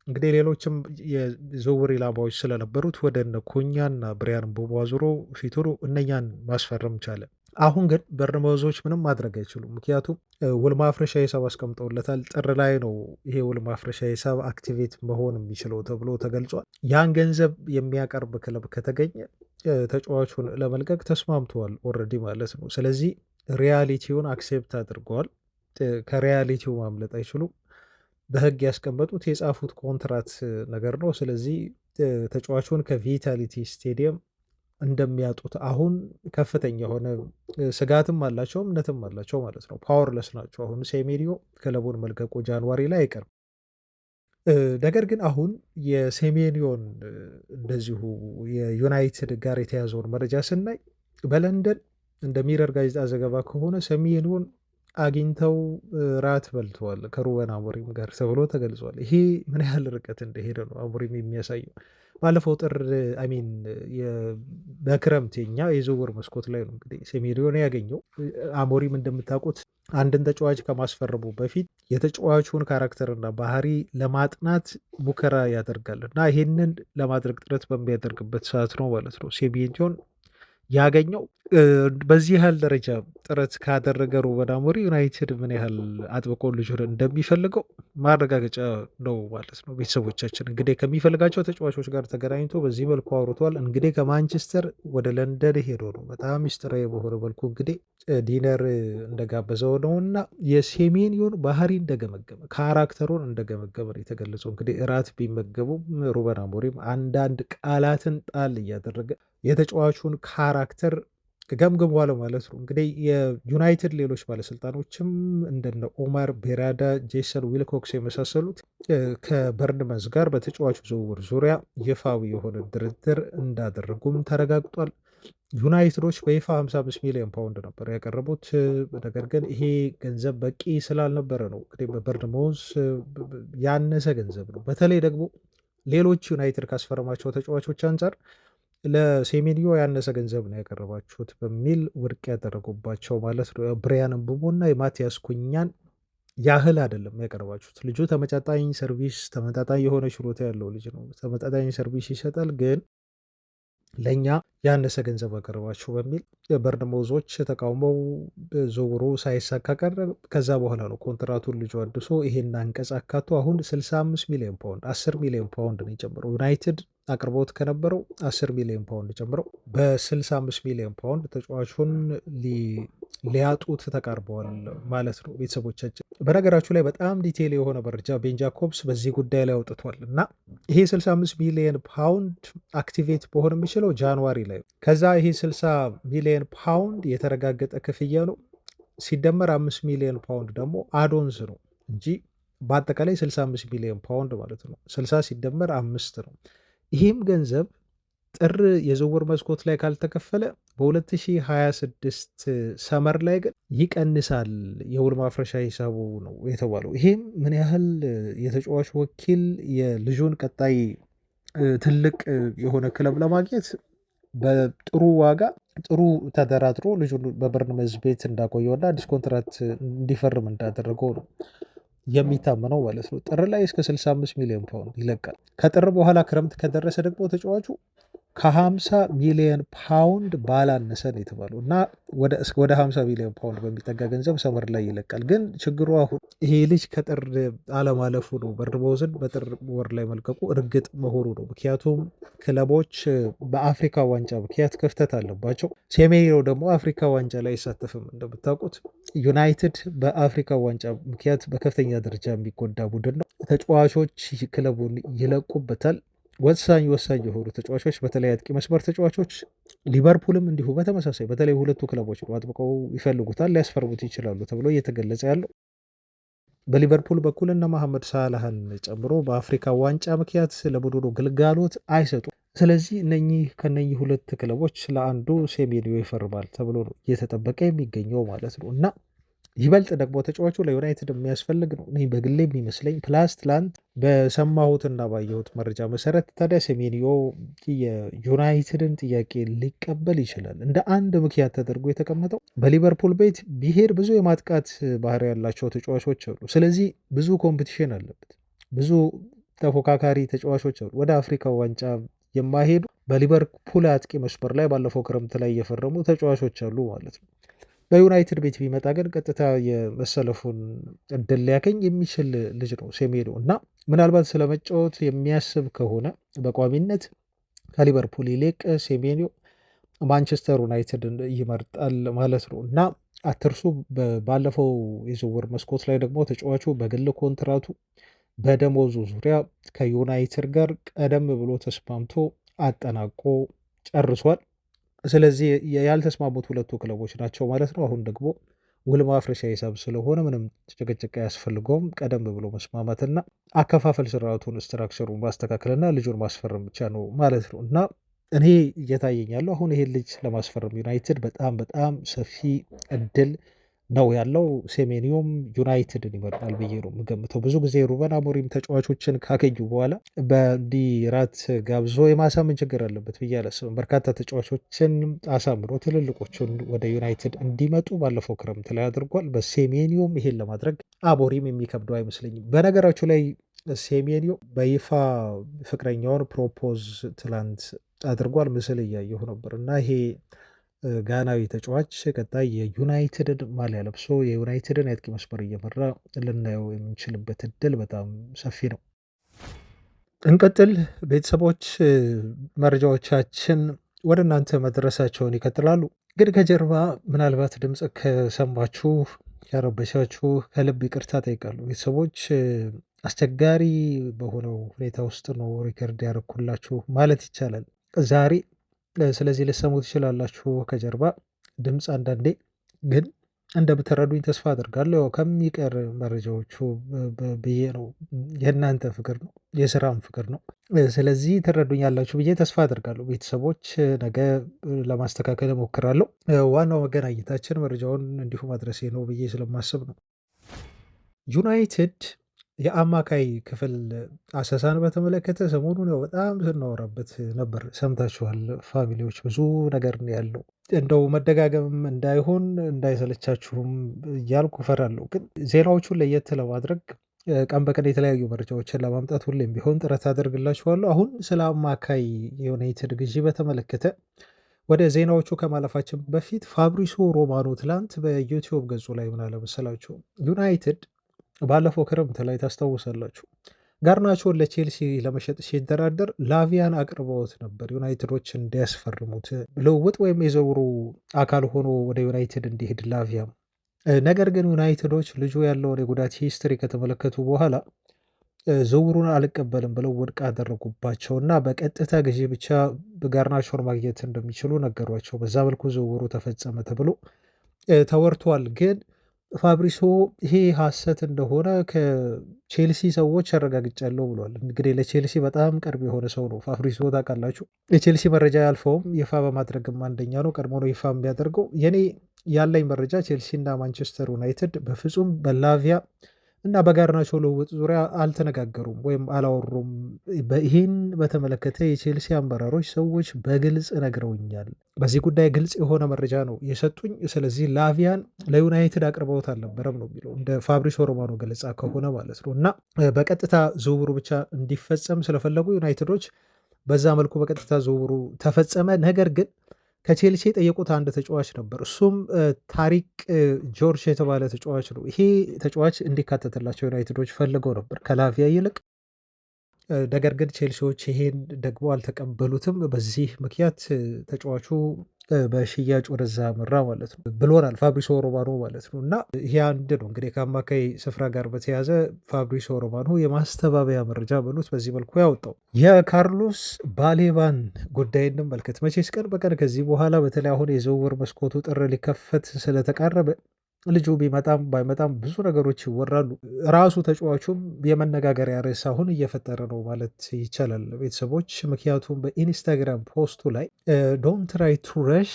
እንግዲህ ሌሎችም የዝውውር ኢላማዎች ስለነበሩት ወደ እነ ኩኛና ብሪያን ምቡሞ አዙሮ ፊቱን እነኛን ማስፈረም ቻለ። አሁን ግን በርንማውዞች ምንም ማድረግ አይችሉም። ምክንያቱም ውል ማፍረሻ ሂሳብ አስቀምጠውለታል። ጥር ላይ ነው ይሄ ውል ማፍረሻ ሂሳብ አክቲቬት መሆን የሚችለው ተብሎ ተገልጿል። ያን ገንዘብ የሚያቀርብ ክለብ ከተገኘ ተጫዋቹን ለመልቀቅ ተስማምተዋል ኦልሬዲ ማለት ነው። ስለዚህ ሪያሊቲውን አክሴፕት አድርገዋል። ከሪያሊቲው ማምለጥ አይችሉም። በህግ ያስቀመጡት የጻፉት ኮንትራት ነገር ነው። ስለዚህ ተጫዋቹን ከቪታሊቲ ስቴዲየም እንደሚያጡት አሁን ከፍተኛ የሆነ ስጋትም አላቸው እምነትም አላቸው ማለት ነው። ፓወርለስ ናቸው። አሁን ሴሜንዮ ክለቡን መልቀቁ ጃንዋሪ ላይ አይቀርም። ነገር ግን አሁን የሴሜንዮን እንደዚሁ የዩናይትድ ጋር የተያዘውን መረጃ ስናይ በለንደን እንደ ሚረር ጋዜጣ ዘገባ ከሆነ ሴሜንዮን አግኝተው ራት በልተዋል ከሩበን አሞሪም ጋር ተብሎ ተገልጿል። ይሄ ምን ያህል ርቀት እንደሄደ ነው አሞሪም የሚያሳየው። ባለፈው ጥር አሚን በክረምት የኛ የዝውውር መስኮት ላይ ነው እንግዲህ ሴሜንዮን ያገኘው። አሞሪም እንደምታውቁት አንድን ተጫዋች ከማስፈረሙ በፊት የተጫዋቹን ካራክተርና ባህሪ ለማጥናት ሙከራ ያደርጋል እና ይሄንን ለማድረግ ጥረት በሚያደርግበት ሰዓት ነው ማለት ነው ሴሜንዮን ያገኘው። በዚህ ያህል ደረጃ ጥረት ካደረገ ሩበን አሞሪም ዩናይትድ ምን ያህል አጥብቆ ልጁን እንደሚፈልገው ማረጋገጫ ነው ማለት ነው። ቤተሰቦቻችን እንግዲህ ከሚፈልጋቸው ተጫዋቾች ጋር ተገናኝቶ በዚህ መልኩ አውርቷል። እንግዲህ ከማንቸስተር ወደ ለንደን ሄዶ ነው በጣም ሚስጥራዊ በሆነ መልኩ እንግዲህ ዲነር እንደጋበዘው ነው እና የሴሜንዮን ባህሪ እንደገመገመ ካራክተሩን እንደገመገመ ነው የተገለጸው። እንግዲህ እራት ቢመገቡም ሩበን አሞሪም አንዳንድ ቃላትን ጣል እያደረገ የተጫዋቹን ካራክተር ገምግሟል ማለት ነው። እንግዲህ የዩናይትድ ሌሎች ባለስልጣኖችም እንደነ ኦማር ቤራዳ፣ ጄሰን ዊልኮክስ የመሳሰሉት ከበርንመዝ ጋር በተጫዋቹ ዝውውር ዙሪያ ይፋዊ የሆነ ድርድር እንዳደረጉም ተረጋግጧል። ዩናይትዶች በይፋ 55 ሚሊዮን ፓውንድ ነበር ያቀረቡት። ነገር ግን ይሄ ገንዘብ በቂ ስላልነበረ ነው እንግዲህ በበርንመዝ ያነሰ ገንዘብ ነው። በተለይ ደግሞ ሌሎች ዩናይትድ ካስፈረማቸው ተጫዋቾች አንጻር ለሴሜንዮ ያነሰ ገንዘብ ነው ያቀረባችሁት በሚል ውድቅ ያደረጉባቸው ማለት ነው። ብሪያን ምቡሞና የማቲያስ ኩኛን ያህል አይደለም ያቀረባችሁት። ልጁ ተመጣጣኝ ሰርቪስ፣ ተመጣጣኝ የሆነ ችሎታ ያለው ልጅ ነው። ተመጣጣኝ ሰርቪስ ይሰጣል፣ ግን ለእኛ ያነሰ ገንዘብ አቀረባችሁ በሚል በርንሞዞች ተቃውመው ዝውውሩ ሳይሳካ ቀረ። ከዛ በኋላ ነው ኮንትራቱን ልጁ አድሶ ይሄን አንቀጽ አካቶ አሁን 65 ሚሊዮን ፓውንድ 10 ሚሊዮን ፓውንድ ነው የጨምረው። ዩናይትድ አቅርቦት ከነበረው 10 ሚሊዮን ፓውንድ ጨምረው በ65 ሚሊዮን ፓውንድ ተጫዋቹን ሊያጡት ተቃርበዋል ማለት ነው። ቤተሰቦቻችን በነገራችሁ ላይ በጣም ዲቴይል የሆነ መረጃ ቤን ጃኮብስ በዚህ ጉዳይ ላይ አውጥቷል እና ይሄ 65 ሚሊዮን ፓውንድ አክቲቬት በሆነ የሚችለው ጃንዋሪ ላይ ከዛ ይሄ 60 ሚሊዮን ፓውንድ የተረጋገጠ ክፍያ ነው ሲደመር 5 ሚሊዮን ፓውንድ ደግሞ አዶንስ ነው እንጂ በአጠቃላይ 65 ሚሊዮን ፓውንድ ማለት ነው። 60 ሲደመር 5 ነው። ይህም ገንዘብ ጥር የዝውውር መስኮት ላይ ካልተከፈለ በ2026 ሰመር ላይ ግን ይቀንሳል የውል ማፍረሻ ሂሳቡ ነው የተባለው። ይሄም ምን ያህል የተጫዋች ወኪል የልጁን ቀጣይ ትልቅ የሆነ ክለብ ለማግኘት በጥሩ ዋጋ ጥሩ ተደራድሮ ልጁን በበርንመዝ ቤት እንዳቆየውና አዲስ ኮንትራት እንዲፈርም እንዳደረገው ነው የሚታመነው ማለት ነው። ጥር ላይ እስከ 65 ሚሊዮን ፓውንድ ይለቃል። ከጥር በኋላ ክረምት ከደረሰ ደግሞ ተጫዋቹ ከ50 ሚሊዮን ፓውንድ ባላነሰ ነው የተባለው እና ወደ 50 ሚሊዮን ፓውንድ በሚጠጋ ገንዘብ ሰመር ላይ ይለቃል። ግን ችግሩ አሁን ይሄ ልጅ ከጥር አለማለፉ ነው። በርንመዝን በጥር ወር ላይ መልቀቁ እርግጥ መሆኑ ነው። ምክንያቱም ክለቦች በአፍሪካ ዋንጫ ምክንያት ክፍተት አለባቸው። ሴሜንዮ ደግሞ አፍሪካ ዋንጫ ላይ አይሳተፍም እንደምታውቁት። ዩናይትድ በአፍሪካ ዋንጫ ምክንያት በከፍተኛ ደረጃ የሚጎዳ ቡድን ነው። ተጫዋቾች ክለቡን ይለቁበታል። ወሳኝ የሆኑ ተጫዋቾች በተለይ አጥቂ መስመር ተጫዋቾች፣ ሊቨርፑልም እንዲሁ በተመሳሳይ በተለይ ሁለቱ ክለቦች ነው አጥብቀው ይፈልጉታል፣ ሊያስፈርሙት ይችላሉ ተብሎ እየተገለጸ ያለው። በሊቨርፑል በኩል እነ መሐመድ ሳላህን ጨምሮ በአፍሪካ ዋንጫ ምክንያት ለቡድኑ ግልጋሎት አይሰጡም። ስለዚህ ከነኚህ ሁለት ክለቦች ለአንዱ ሴሜንዮ ይፈርማል ተብሎ ነው እየተጠበቀ የሚገኘው ማለት ነው እና ይበልጥ ደግሞ ተጫዋቹ ለዩናይትድ የሚያስፈልግ ነው እኔ በግሌ የሚመስለኝ። ፕላስ ትላንት በሰማሁትና ባየሁት መረጃ መሰረት ታዲያ ሴሜንዮ የዩናይትድን ጥያቄ ሊቀበል ይችላል። እንደ አንድ ምክንያት ተደርጎ የተቀመጠው በሊቨርፑል ቤት ቢሄድ ብዙ የማጥቃት ባህሪ ያላቸው ተጫዋቾች አሉ። ስለዚህ ብዙ ኮምፒቲሽን አለበት፣ ብዙ ተፎካካሪ ተጫዋቾች አሉ። ወደ አፍሪካ ዋንጫ የማይሄዱ በሊቨርፑል አጥቂ መስመር ላይ ባለፈው ክረምት ላይ የፈረሙ ተጫዋቾች አሉ ማለት ነው። በዩናይትድ ቤት ቢመጣ ግን ቀጥታ የመሰለፉን እድል ሊያገኝ የሚችል ልጅ ነው ሴሜንዮ እና ምናልባት ስለመጫወት የሚያስብ ከሆነ በቋሚነት ከሊቨርፑል ይልቅ ሴሜንዮ ማንቸስተር ዩናይትድ ይመርጣል ማለት ነው እና አትርሱ። ባለፈው የዝውውር መስኮት ላይ ደግሞ ተጫዋቹ በግል ኮንትራቱ በደሞዙ ዙሪያ ከዩናይትድ ጋር ቀደም ብሎ ተስማምቶ አጠናቆ ጨርሷል። ስለዚህ ያልተስማሙት ሁለቱ ክለቦች ናቸው ማለት ነው። አሁን ደግሞ ውል ማፍረሻ ሂሳብ ስለሆነ ምንም ጭቅጭቅ አያስፈልገውም። ቀደም ብሎ መስማማትና አከፋፈል ስርዓቱን ስትራክቸሩን ማስተካከልና ልጁን ማስፈረም ብቻ ነው ማለት ነው። እና እኔ እየታየኝ ያለው አሁን ይሄን ልጅ ለማስፈረም ዩናይትድ በጣም በጣም ሰፊ እድል ነው ያለው። ሴሜኒዮም ዩናይትድን ይመርጣል ብዬ ነው የምገምተው። ብዙ ጊዜ ሩበን አሞሪም ተጫዋቾችን ካገኙ በኋላ በእንዲህ ራት ጋብዞ የማሳመን ችግር አለበት ብዬ አላስብም። በርካታ ተጫዋቾችን አሳምሮ ትልልቆቹን ወደ ዩናይትድ እንዲመጡ ባለፈው ክረምት ላይ አድርጓል። በሴሜኒዮም ይሄን ለማድረግ አሞሪም የሚከብደው አይመስለኝም። በነገራችሁ ላይ ሴሜኒዮ በይፋ ፍቅረኛውን ፕሮፖዝ ትላንት አድርጓል። ምስል እያየሁ ነበር እና ይሄ ጋናዊ ተጫዋች ቀጣይ የዩናይትድን ማሊያ ለብሶ የዩናይትድን የአጥቂ መስመር እየመራ ልናየው የምንችልበት እድል በጣም ሰፊ ነው። እንቀጥል ቤተሰቦች፣ መረጃዎቻችን ወደ እናንተ መድረሳቸውን ይቀጥላሉ። ግን ከጀርባ ምናልባት ድምፅ ከሰማችሁ ያረበሻችሁ ከልብ ይቅርታ ጠይቃለሁ። ቤተሰቦች አስቸጋሪ በሆነው ሁኔታ ውስጥ ነው ሪከርድ ያደረኩላችሁ ማለት ይቻላል ዛሬ። ስለዚህ ልሰሙ ትችላላችሁ ከጀርባ ድምፅ አንዳንዴ፣ ግን እንደምትረዱኝ ተስፋ አድርጋለሁ። ያው ከሚቀር መረጃዎቹ ብዬ ነው። የእናንተ ፍቅር ነው፣ የስራም ፍቅር ነው። ስለዚህ ትረዱኛላችሁ ብዬ ተስፋ አድርጋለሁ። ቤተሰቦች ነገ ለማስተካከል እሞክራለሁ። ዋናው መገናኘታችን መረጃውን እንዲሁ ማድረሴ ነው ብዬ ስለማስብ ነው። ዩናይትድ የአማካይ ክፍል አሰሳን በተመለከተ ሰሞኑን ያው በጣም ስናወራበት ነበር። ሰምታችኋል ፋሚሊዎች፣ ብዙ ነገር ነው ያለው። እንደው መደጋገምም እንዳይሆን እንዳይሰለቻችሁም እያልኩ እፈራለሁ። ግን ዜናዎቹን ለየት ለማድረግ ቀን በቀን የተለያዩ መረጃዎችን ለማምጣት ሁሌም ቢሆን ጥረት አደርግላችኋለሁ። አሁን ስለ አማካይ የዩናይትድ ግዢ በተመለከተ ወደ ዜናዎቹ ከማለፋችን በፊት ፋብሪሶ ሮማኖ ትላንት በዩቲዩብ ገጹ ላይ ምን አለ መሰላችሁ? ዩናይትድ ባለፈው ክረምት ላይ ታስታውሳላችሁ ጋርናቾን ለቼልሲ ለመሸጥ ሲደራደር ላቪያን አቅርበውት ነበር ዩናይትዶች እንዲያስፈርሙት፣ ልውውጥ ወይም የዘውሩ አካል ሆኖ ወደ ዩናይትድ እንዲሄድ ላቪያ። ነገር ግን ዩናይትዶች ልጁ ያለውን የጉዳት ሂስትሪ ከተመለከቱ በኋላ ዝውውሩን አልቀበልም ብለው ውድቅ አደረጉባቸው እና በቀጥታ ግዢ ብቻ ጋርናቾን ማግኘት እንደሚችሉ ነገሯቸው። በዛ መልኩ ዝውውሩ ተፈጸመ ተብሎ ተወርቷል። ግን ፋብሪሶ ይሄ ሐሰት እንደሆነ ከቼልሲ ሰዎች አረጋግጫለሁ ብሏል። እንግዲህ ለቼልሲ በጣም ቅርብ የሆነ ሰው ነው ፋብሪሶ፣ ታውቃላችሁ። የቼልሲ መረጃ ያልፈውም ይፋ በማድረግም አንደኛ ነው። ቀድሞ ነው ይፋ የሚያደርገው። የኔ ያለኝ መረጃ ቼልሲ እና ማንቸስተር ዩናይትድ በፍጹም በላቪያ እና በጋርናቾ ልውውጥ ዙሪያ አልተነጋገሩም ወይም አላወሩም። ይህን በተመለከተ የቼልሲ አመራሮች ሰዎች በግልጽ ነግረውኛል። በዚህ ጉዳይ ግልጽ የሆነ መረጃ ነው የሰጡኝ። ስለዚህ ላቪያን ለዩናይትድ አቅርበውት አልነበረም ነው የሚለው እንደ ፋብሪሶ ሮማኖ ገለጻ ከሆነ ማለት ነው። እና በቀጥታ ዝውውሩ ብቻ እንዲፈጸም ስለፈለጉ ዩናይትዶች በዛ መልኩ በቀጥታ ዝውውሩ ተፈጸመ። ነገር ግን ከቼልሲ የጠየቁት አንድ ተጫዋች ነበር። እሱም ታሪክ ጆርጅ የተባለ ተጫዋች ነው። ይሄ ተጫዋች እንዲካተትላቸው ዩናይትዶች ፈልገው ነበር ከላቪያ ይልቅ። ነገር ግን ቼልሲዎች ይሄን ደግሞ አልተቀበሉትም። በዚህ ምክንያት ተጫዋቹ በሽያጭ ወደዛ መራ ማለት ነው ብሎናል ፋብሪሶ ሮማኖ ማለት ነው። እና ይሄ አንድ ነው እንግዲህ ከአማካይ ስፍራ ጋር በተያያዘ ፋብሪሶ ሮማኖ የማስተባበያ መረጃ በሉት በዚህ መልኩ ያወጣው። የካርሎስ ባሌባን ጉዳይ እንመልከት። መቼስ ቀን በቀን ከዚህ በኋላ በተለይ አሁን የዝውውር መስኮቱ ጥር ሊከፈት ስለተቃረበ ልጁ ቢመጣም ባይመጣም ብዙ ነገሮች ይወራሉ። ራሱ ተጫዋቹም የመነጋገሪያ ርዕስ አሁን እየፈጠረ ነው ማለት ይቻላል ቤተሰቦች። ምክንያቱም በኢንስታግራም ፖስቱ ላይ ዶንት ትራይ ቱ ረሽ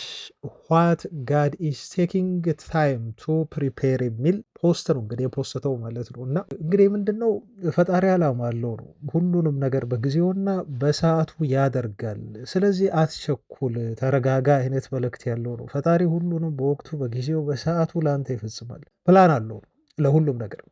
ዋት ጋድ ኢዝ ቴኪንግ ታይም ቱ ፕሪፔር የሚል ፖስት ነው እንግዲህ የፖስተው ማለት ነው። እና እንግዲህ ምንድነው ፈጣሪ ዓላማ አለው ነው፣ ሁሉንም ነገር በጊዜውና በሰዓቱ ያደርጋል። ስለዚህ አትቸኩል፣ ተረጋጋ አይነት መልእክት ያለው ነው። ፈጣሪ ሁሉንም በወቅቱ በጊዜው በሰዓቱ ለአንተ ይፈጽማል። ፕላን አለው ለሁሉም ነገር።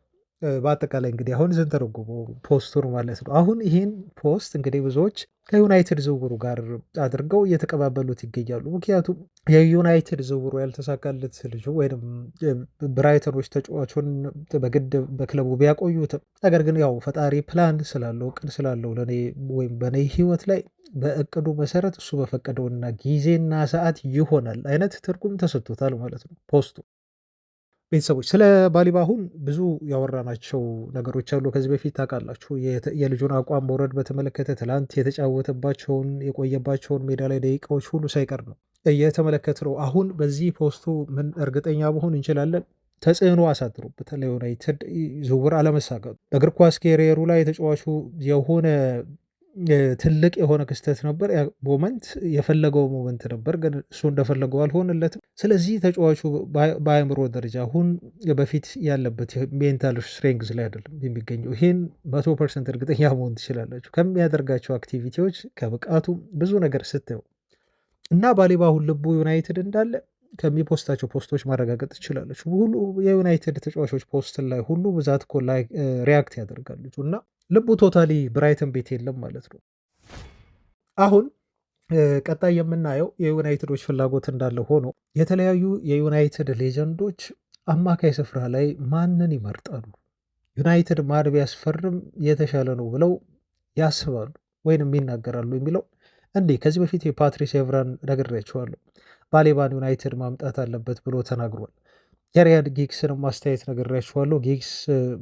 በአጠቃላይ እንግዲህ አሁን ስንተረጉመው ፖስቱን ማለት ነው። አሁን ይህን ፖስት እንግዲህ ብዙዎች ከዩናይትድ ዝውውሩ ጋር አድርገው እየተቀባበሉት ይገኛሉ። ምክንያቱም የዩናይትድ ዝውውሩ ያልተሳካለት ልጁ ወይም ብራይተኖች ተጫዋቹን በግድ በክለቡ ቢያቆዩትም ነገር ግን ያው ፈጣሪ ፕላን ስላለው እቅድ ስላለው ለእኔ ወይም በእኔ ሕይወት ላይ በእቅዱ መሰረት እሱ በፈቀደውና ጊዜና ሰዓት ይሆናል አይነት ትርጉም ተሰጥቶታል ማለት ነው ፖስቱ። ቤተሰቦች ስለ ባሊባ አሁን ብዙ ያወራናቸው ነገሮች አሉ። ከዚህ በፊት ታውቃላችሁ የልጁን አቋም መውረድ በተመለከተ ትላንት የተጫወተባቸውን የቆየባቸውን ሜዳ ላይ ደቂቃዎች ሁሉ ሳይቀር ነው እየተመለከትነው። አሁን በዚህ ፖስቱ ምን እርግጠኛ መሆን እንችላለን? ተጽዕኖ አሳድሮበታል ለዩናይትድ ዝውውር አለመሳካቱ። በእግር ኳስ ኬሪየሩ ላይ ተጫዋቹ የሆነ ትልቅ የሆነ ክስተት ነበር። ያ ሞመንት የፈለገው ሞመንት ነበር፣ ግን እሱ እንደፈለገው አልሆነለትም። ስለዚህ ተጫዋቹ በአእምሮ ደረጃ አሁን በፊት ያለበት ሜንታል ስትሬንግዝ ላይ አይደለም የሚገኘው። ይህን 100% እርግጠኛ መሆን ትችላላችሁ ከሚያደርጋቸው አክቲቪቲዎች፣ ከብቃቱ ብዙ ነገር ስታዩ እና ባሊባ አሁን ልቡ ዩናይትድ እንዳለ ከሚፖስታቸው ፖስቶች ማረጋገጥ ትችላለች። ሁሉ የዩናይትድ ተጫዋቾች ፖስት ላይ ሁሉ ብዛት እኮ ላይ ሪያክት ያደርጋሉ እና ልቡ ቶታሊ ብራይተን ቤት የለም ማለት ነው። አሁን ቀጣይ የምናየው የዩናይትዶች ፍላጎት እንዳለ ሆኖ የተለያዩ የዩናይትድ ሌጀንዶች አማካይ ስፍራ ላይ ማንን ይመርጣሉ፣ ዩናይትድ ማን ቢያስፈርም የተሻለ ነው ብለው ያስባሉ ወይንም ይናገራሉ የሚለው እንዲህ ከዚህ በፊት የፓትሪስ ኤቭራን ነግሬያቸዋለሁ። ባሌባን ዩናይትድ ማምጣት አለበት ብሎ ተናግሯል። የሪያድ ጊግስንም ማስተያየት ነግሬያቸዋለሁ። ጊግስ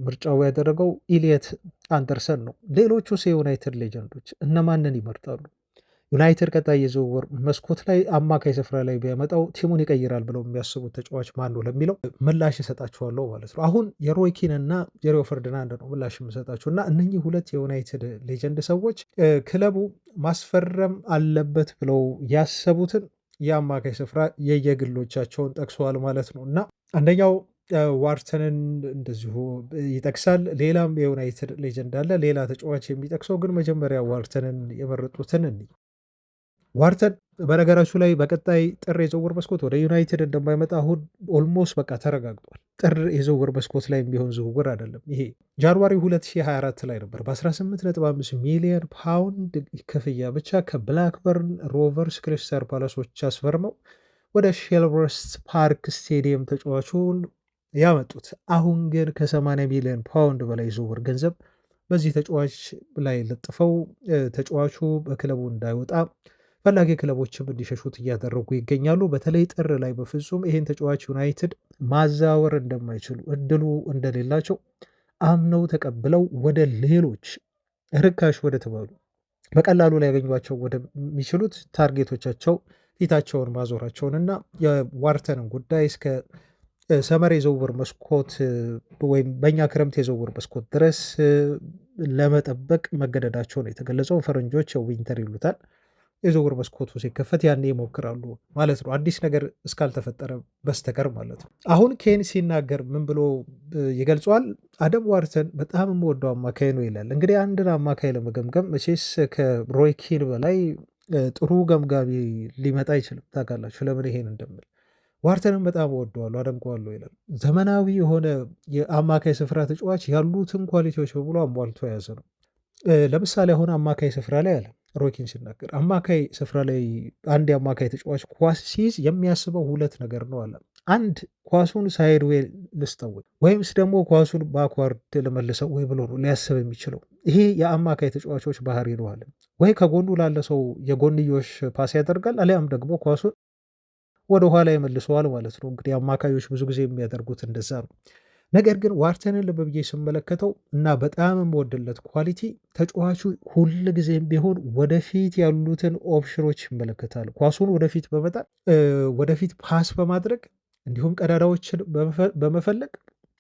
ምርጫው ያደረገው ኢሊየት አንደርሰን ነው። ሌሎቹስ የዩናይትድ ሌጀንዶች እነማንን ይመርጣሉ? ዩናይትድ ቀጣይ የዝውውር መስኮት ላይ አማካይ ስፍራ ላይ ቢያመጣው ቲሙን ይቀይራል ብለው የሚያስቡት ተጫዋች ማን ነው ለሚለው ምላሽ እሰጣችኋለሁ ማለት ነው። አሁን የሮይኪን እና የሪዮ ፈርዲናንድ ነው ምላሽ የምሰጣችሁ እና እነኚህ ሁለት የዩናይትድ ሌጀንድ ሰዎች ክለቡ ማስፈረም አለበት ብለው ያሰቡትን የአማካይ ስፍራ የየግሎቻቸውን ጠቅሰዋል ማለት ነው እና አንደኛው ዋርተንን እንደዚሁ ይጠቅሳል። ሌላም የዩናይትድ ሌጀንድ አለ ሌላ ተጫዋች የሚጠቅሰው ግን መጀመሪያ ዋርተንን የመረጡትን ዋርተን በነገራችሁ ላይ በቀጣይ ጥር የዝውውር መስኮት ወደ ዩናይትድ እንደማይመጣ አሁን ኦልሞስት በቃ ተረጋግጧል። ጥር የዝውውር መስኮት ላይ የሚሆን ዝውውር አይደለም። ይሄ ጃንዋሪ 2024 ላይ ነበር በ18.5 ሚሊዮን ፓውንድ ክፍያ ብቻ ከብላክበርን ሮቨርስ ክሪስታል ፓላሶች አስፈርመው ወደ ሼልቨርስት ፓርክ ስቴዲየም ተጫዋቹን ያመጡት። አሁን ግን ከ80 ሚሊዮን ፓውንድ በላይ ዝውውር ገንዘብ በዚህ ተጫዋች ላይ ለጥፈው ተጫዋቹ በክለቡ እንዳይወጣ ፈላጊ ክለቦችም እንዲሸሹት እያደረጉ ይገኛሉ። በተለይ ጥር ላይ በፍጹም ይህን ተጫዋች ዩናይትድ ማዛወር እንደማይችሉ እድሉ እንደሌላቸው አምነው ተቀብለው ወደ ሌሎች ርካሽ ወደ ተባሉ በቀላሉ ላይ ያገኟቸው ወደሚችሉት ታርጌቶቻቸው ፊታቸውን ማዞራቸውን እና የዋርተንን ጉዳይ እስከ ሰመር የዝውውር መስኮት ወይም በእኛ ክረምት የዝውውር መስኮት ድረስ ለመጠበቅ መገደዳቸውን የተገለጸው ፈረንጆች ዊንተር ይሉታል። የዝውውር መስኮቱ ሲከፈት ያኔ ይሞክራሉ ማለት ነው፣ አዲስ ነገር እስካልተፈጠረ በስተቀር ማለት ነው። አሁን ኬን ሲናገር ምን ብሎ ይገልጸዋል? አደም ዋርተን በጣም የምወደው አማካይ ነው ይላል። እንግዲህ አንድን አማካይ ለመገምገም መቼስ ከሮይ ኪን በላይ ጥሩ ገምጋሚ ሊመጣ አይችልም። ታውቃላችሁ ለምን ይሄን እንደምል። ዋርተንን በጣም እወደዋለሁ አደንቀዋለሁ ይላል። ዘመናዊ የሆነ የአማካይ ስፍራ ተጫዋች ያሉትን ኳሊቲዎች በሙሉ አሟልቶ የያዘ ነው። ለምሳሌ አሁን አማካይ ስፍራ ላይ አለ ሮኪን ሲናገር አማካይ ስፍራ ላይ አንድ የአማካይ ተጫዋች ኳስ ሲይዝ የሚያስበው ሁለት ነገር ነው አለ። አንድ ኳሱን ሳይድ ዌይ ልስጠው ወይምስ ደግሞ ኳሱን ባክዋርድ ልመልሰው ወይ ብሎ ነው ሊያስብ የሚችለው። ይሄ የአማካይ ተጫዋቾች ባህሪ ነው አለ። ወይ ከጎኑ ላለ ሰው የጎንዮሽ ፓስ ያደርጋል፣ አሊያም ደግሞ ኳሱን ወደ ኋላ ይመልሰዋል ማለት ነው። እንግዲህ አማካዮች ብዙ ጊዜ የሚያደርጉት እንደዛ ነው። ነገር ግን ዋርተንን ልብ ብዬ ስመለከተው እና በጣም የምወድለት ኳሊቲ ተጫዋቹ ሁል ጊዜም ቢሆን ወደፊት ያሉትን ኦፕሽኖች ይመለከታል። ኳሱን ወደፊት በመጣል ወደፊት ፓስ በማድረግ እንዲሁም ቀዳዳዎችን በመፈለግ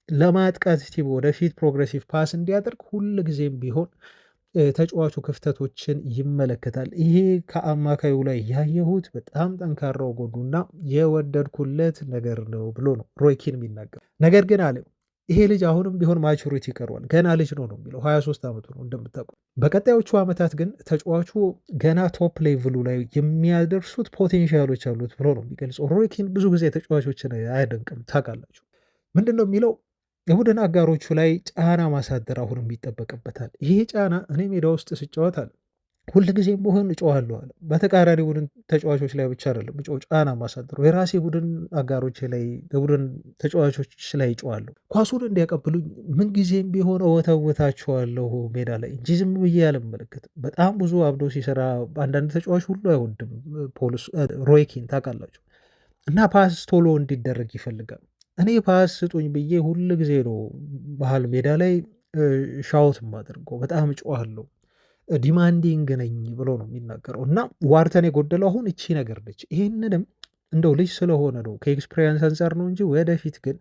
ለማጥቃት ቲም ወደፊት ፕሮግሬሲቭ ፓስ እንዲያደርግ ሁል ጊዜም ቢሆን ተጫዋቹ ክፍተቶችን ይመለከታል። ይሄ ከአማካዩ ላይ ያየሁት በጣም ጠንካራው ጎኑና የወደድኩለት ነገር ነው ብሎ ነው ሮይ ኪን የሚናገር። ነገር ግን አለ ይሄ ልጅ አሁንም ቢሆን ማቹሪቲ ይቀረዋል፣ ገና ልጅ ነው የሚለው 23 ዓመቱ ነው እንደምታውቁ። በቀጣዮቹ ዓመታት ግን ተጫዋቹ ገና ቶፕ ሌቭሉ ላይ የሚያደርሱት ፖቴንሻሎች አሉት ብሎ ነው የሚገልጸው። ሮይ ኪን ብዙ ጊዜ ተጫዋቾችን አያደንቅም ታውቃላችሁ። ምንድን ነው የሚለው የቡድን አጋሮቹ ላይ ጫና ማሳደር አሁንም ይጠበቅበታል። ይሄ ጫና እኔ ሜዳ ውስጥ ስጫወት አለ ሁልጊዜም ቢሆን እጮዋለሁ አለ። በተቃራኒ ቡድን ተጫዋቾች ላይ ብቻ አይደለም ጫና ማሳደረው የራሴ ቡድን አጋሮች ላይ የቡድን ተጫዋቾች ላይ እጮዋለሁ። ኳሱን እንዲያቀብሉኝ ምንጊዜም ቢሆን እወተውታቸዋለሁ ሜዳ ላይ እንጂ ዝም ብዬ አልመለከትም። በጣም ብዙ አብዶ ሲሰራ አንዳንድ ተጫዋች ሁሉ አይወድም ሮይ ኪን ታውቃላችሁ። እና ፓስ ቶሎ እንዲደረግ ይፈልጋል። እኔ ፓስ ስጡኝ ብዬ ሁል ጊዜ ነው መሃል ሜዳ ላይ ሻውት የማደርገው፣ በጣም እጮሃለሁ፣ ዲማንዲንግ ነኝ ብሎ ነው የሚናገረው። እና ዋርተን የጎደለው አሁን እቺ ነገር ነች። ይህንንም እንደው ልጅ ስለሆነ ነው ከኤክስፔሪንስ አንጻር ነው እንጂ ወደፊት ግን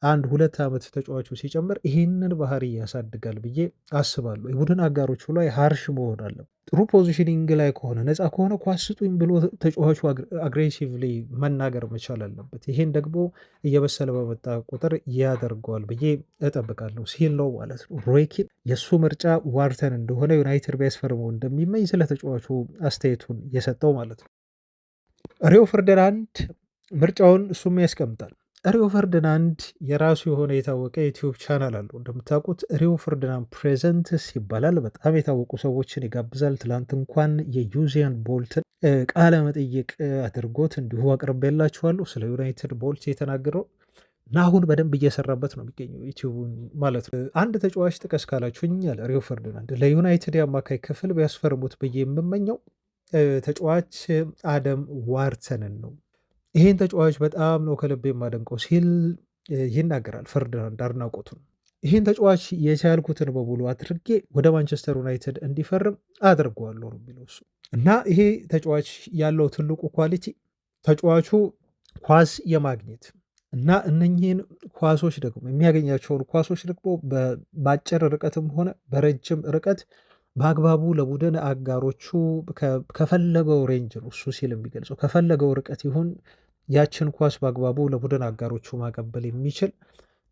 1-2 ዓመት ተጫዋቹ ሲጨምር ይህንን ባህሪ ያሳድጋል ብዬ አስባለሁ። የቡድን አጋሮቹ ላይ ሃርሽ መሆን አለ። ጥሩ ፖዚሽኒንግ ላይ ከሆነ ነፃ ከሆነ ኳስ ስጡኝ ብሎ ተጫዋቹ አግሬሲቭሊ መናገር መቻል አለበት። ይሄን ደግሞ እየበሰለ በመጣ ቁጥር ያደርገዋል ብዬ እጠብቃለሁ ሲል ነው ማለት ነው ሮይ ኪን የእሱ ምርጫ ዋርተን እንደሆነ ዩናይትድ ቢያስፈርመው እንደሚመኝ ስለ ተጫዋቹ አስተያየቱን የሰጠው ማለት ነው። ሪዮ ፈርዲናንድ ምርጫውን እሱም ያስቀምጣል። ሪዮ ፈርዲናንድ የራሱ የሆነ የታወቀ ዩቲዩብ ቻናል አለው። እንደምታውቁት ሪዮ ፈርዲናንድ ፕሬዘንትስ ይባላል። በጣም የታወቁ ሰዎችን ይጋብዛል። ትላንት እንኳን የዩዜን ቦልትን ቃለ መጠይቅ አድርጎት እንዲሁ አቅርቤላችኋለሁ። ስለ ዩናይትድ ቦልት የተናገረው እና አሁን በደንብ እየሰራበት ነው የሚገኘው ዩቲዩቡን ማለት ነው። አንድ ተጫዋች ጥቀስ ካላችሁኝ አለ ሪዮ ፈርዲናንድ ለዩናይትድ የአማካይ ክፍል ቢያስፈርሙት ብዬ የምመኘው ተጫዋች አደም ዋርተንን ነው። ይህን ተጫዋች በጣም ነው ከልቤ የማደንቀው ሲል ይናገራል ፈርዲናንድ አድናቆቱን። ይህን ተጫዋች የቻልኩትን በሙሉ አድርጌ ወደ ማንቸስተር ዩናይትድ እንዲፈርም አድርገዋለሁ ነው የሚለው እሱ። እና ይሄ ተጫዋች ያለው ትልቁ ኳሊቲ ተጫዋቹ ኳስ የማግኘት እና እነኚህን ኳሶች ደግሞ የሚያገኛቸውን ኳሶች ደግሞ በአጭር ርቀትም ሆነ በረጅም ርቀት በአግባቡ ለቡድን አጋሮቹ ከፈለገው ሬንጅ ነው እሱ ሲል የሚገልጸው ከፈለገው ርቀት ይሁን ያችን ኳስ በአግባቡ ለቡድን አጋሮቹ ማቀበል የሚችል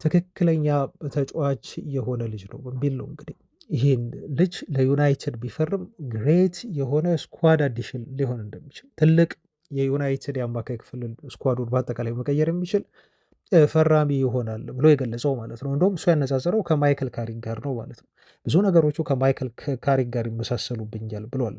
ትክክለኛ ተጫዋች የሆነ ልጅ ነው በሚል ነው እንግዲህ ይህን ልጅ ለዩናይትድ ቢፈርም ግሬት የሆነ ስኳድ አዲሽን ሊሆን እንደሚችል ትልቅ የዩናይትድ የአማካይ ክፍል ስኳዱን በአጠቃላይ መቀየር የሚችል ፈራሚ ይሆናል ብሎ የገለጸው ማለት ነው። እንደውም እሱ ያነጻጸረው ከማይክል ካሪክ ጋር ነው ማለት ነው። ብዙ ነገሮቹ ከማይክል ካሪክ ጋር ይመሳሰሉብኛል ብሏል።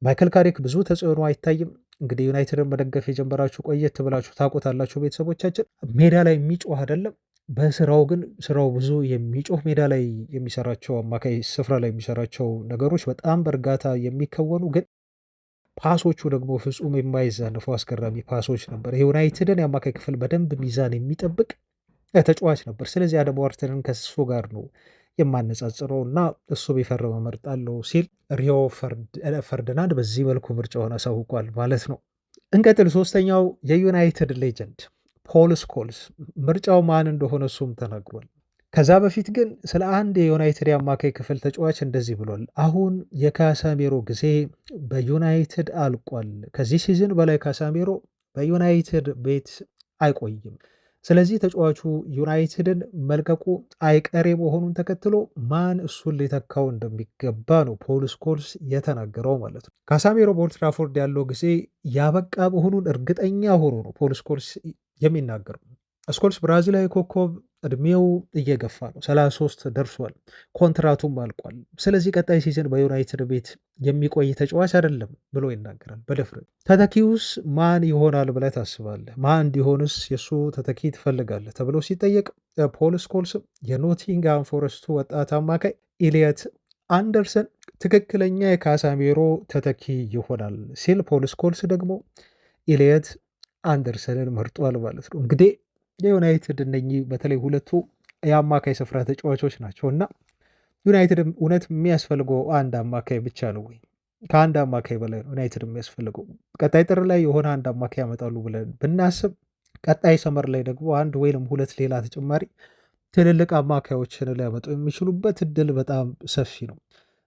ማይክል ካሪክ ብዙ ተጽዕኖ አይታይም። እንግዲህ ዩናይትድን መደገፍ የጀመራችሁ ቆየት ብላችሁ ታውቁታላችሁ ቤተሰቦቻችን። ሜዳ ላይ የሚጮህ አይደለም፣ በስራው ግን ስራው ብዙ የሚጮህ ሜዳ ላይ የሚሰራቸው አማካይ ስፍራ ላይ የሚሰራቸው ነገሮች በጣም በእርጋታ የሚከወኑ ግን ፓሶቹ ደግሞ ፍጹም የማይዛነፉ አስገራሚ ፓሶች ነበር። የዩናይትድን የአማካይ ክፍል በደንብ ሚዛን የሚጠብቅ ተጫዋች ነበር። ስለዚህ አደም ዋርተንን ከሱ ጋር ነው የማነጻጽረው እና እሱ ቢፈርም እመርጣለሁ ሲል ሪዮ ፈርዲናንድ በዚህ መልኩ ምርጫውን አሳውቋል ማለት ነው። እንቀጥል። ሶስተኛው የዩናይትድ ሌጀንድ ፖል ስኮልስ ምርጫው ማን እንደሆነ እሱም ተናግሯል። ከዛ በፊት ግን ስለ አንድ የዩናይትድ የአማካይ ክፍል ተጫዋች እንደዚህ ብሏል። አሁን የካሳሜሮ ጊዜ በዩናይትድ አልቋል። ከዚህ ሲዝን በላይ ካሳሜሮ በዩናይትድ ቤት አይቆይም። ስለዚህ ተጫዋቹ ዩናይትድን መልቀቁ አይቀሬ መሆኑን ተከትሎ ማን እሱን ሊተካው እንደሚገባ ነው ፖል ስኮልስ የተናገረው ማለት ነው። ካሳሜሮ በኦልድ ትራፎርድ ያለው ጊዜ ያበቃ መሆኑን እርግጠኛ ሆኖ ነው ፖል ስኮልስ የሚናገረው። ስኮልስ ብራዚላዊ ኮከብ እድሜው እየገፋ ነው፣ 33 ደርሷል፣ ኮንትራቱም አልቋል። ስለዚህ ቀጣይ ሲዝን በዩናይትድ ቤት የሚቆይ ተጫዋች አይደለም ብሎ ይናገራል በድፍረት። ተተኪውስ ማን ይሆናል ብለህ ታስባለህ? ማን እንዲሆንስ የእሱ ተተኪ ትፈልጋለህ ተብሎ ሲጠየቅ ፖል ስኮልስም የኖቲንግሃም ፎረስቱ ወጣት አማካይ ኢሊየት አንደርሰን ትክክለኛ የካሳሜሮ ተተኪ ይሆናል ሲል፣ ፖል ስኮልስ ደግሞ ኢሊየት አንደርሰንን መርጧል ማለት ነው። እንግዲህ የዩናይትድ እነኚህ በተለይ ሁለቱ የአማካይ ስፍራ ተጫዋቾች ናቸው እና ዩናይትድ እውነት የሚያስፈልገው አንድ አማካይ ብቻ ነው ወይ? ከአንድ አማካይ በላይ ነው ዩናይትድ የሚያስፈልገው። ቀጣይ ጥር ላይ የሆነ አንድ አማካይ ያመጣሉ ብለን ብናስብ ቀጣይ ሰመር ላይ ደግሞ አንድ ወይም ሁለት ሌላ ተጨማሪ ትልልቅ አማካዮችን ሊያመጡ የሚችሉበት እድል በጣም ሰፊ ነው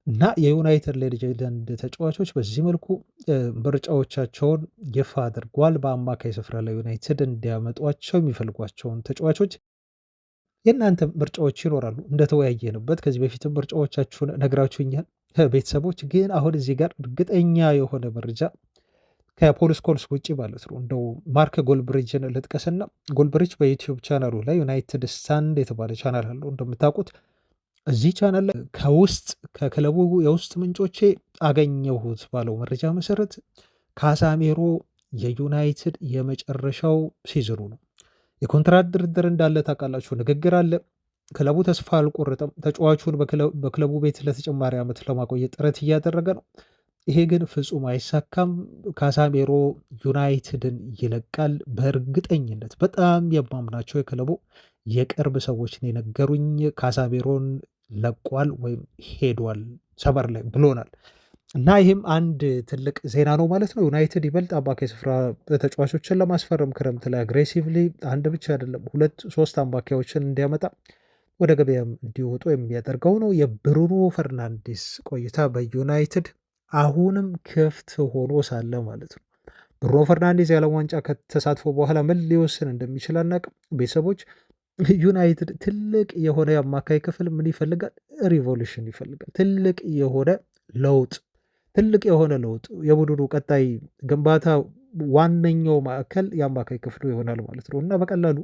እና የዩናይትድ ሌጀንድ ተጫዋቾች በዚህ መልኩ ምርጫዎቻቸውን ይፋ አድርጓል። በአማካይ ስፍራ ላይ ዩናይትድ እንዲያመጧቸው የሚፈልጓቸውን ተጫዋቾች የእናንተ ምርጫዎች ይኖራሉ እንደተወያየንበት። ከዚህ በፊትም ምርጫዎቻችሁን ነግራችሁኛል ቤተሰቦች። ግን አሁን እዚህ ጋር እርግጠኛ የሆነ መረጃ ከፖል ስኮልስ ውጭ ማለት ነው እንደው ማርክ ጎልብሪጅን ልጥቀስና፣ ጎልብሪጅ በዩቲዩብ ቻናሉ ላይ ዩናይትድ ስታንድ የተባለ ቻናል አለው እንደምታውቁት። እዚህ ቻናል ላይ ከክለቡ የውስጥ ምንጮቼ አገኘሁት ባለው መረጃ መሰረት ካሳሜሮ የዩናይትድ የመጨረሻው ሲዝኑ ነው። የኮንትራት ድርድር እንዳለ ታውቃላችሁ፣ ንግግር አለ። ክለቡ ተስፋ አልቆረጠም። ተጫዋቹን በክለቡ ቤት ለተጨማሪ ዓመት ለማቆየት ጥረት እያደረገ ነው። ይሄ ግን ፍጹም አይሳካም። ካሳሜሮ ዩናይትድን ይለቃል በእርግጠኝነት። በጣም የማምናቸው የክለቡ የቅርብ ሰዎች ነው የነገሩኝ። ካሳሜሮን ለቋል ወይም ሄዷል ሰመር ላይ ብሎናል። እና ይህም አንድ ትልቅ ዜና ነው ማለት ነው። ዩናይትድ ይበልጥ አማካይ ስፍራ ተጫዋቾችን ለማስፈረም ክረምት ላይ አግሬሲቭሊ አንድ ብቻ አይደለም 2-3 አማካዮችን እንዲያመጣ ወደ ገበያም እንዲወጡ የሚያደርገው ነው። የብሩኖ ፈርናንዴስ ቆይታ በዩናይትድ አሁንም ክፍት ሆኖ ሳለ ማለት ነው። ብሩኖ ፈርናንዴዝ የዓለም ዋንጫ ከተሳትፎ በኋላ ምን ሊወስን እንደሚችል አናውቅም። ቤተሰቦች ዩናይትድ ትልቅ የሆነ የአማካይ ክፍል ምን ይፈልጋል? ሪቮሉሽን ይፈልጋል። ትልቅ የሆነ ለውጥ የቡድኑ ቀጣይ ግንባታ ዋነኛው ማዕከል የአማካይ ክፍሉ ይሆናል ማለት ነው እና በቀላሉ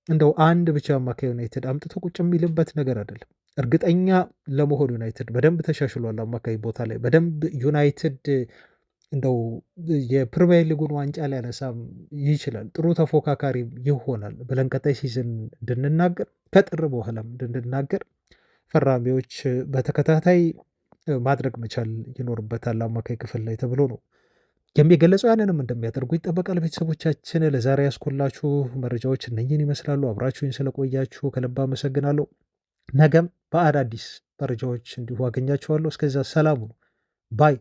እንደው አንድ ብቻ አማካይ ዩናይትድ አምጥቶ ቁጭ የሚልበት ነገር አይደለም። እርግጠኛ ለመሆን ዩናይትድ በደንብ ተሻሽሏል። አማካይ ቦታ ላይ በደንብ ዩናይትድ እንደው የፕሪሚየር ሊጉን ዋንጫ ሊያነሳም ይችላል። ጥሩ ተፎካካሪ ይሆናል ብለን ቀጣይ ሲዝን እንድንናገር ከጥር በኋላም እንድንናገር ፈራሚዎች በተከታታይ ማድረግ መቻል ይኖርበታል አማካይ ክፍል ላይ ተብሎ ነው የሚገለጸው። ያንንም እንደሚያደርጉ ይጠበቃል። ቤተሰቦቻችን ለዛሬ ያስኮላችሁ መረጃዎች እነኝን ይመስላሉ። አብራችሁኝ ስለቆያችሁ ከልብ አመሰግናለሁ። ነገም በአዳዲስ መረጃዎች እንዲሁ አገኛችኋለሁ። እስከዛ ሰላሙ ነው ባይ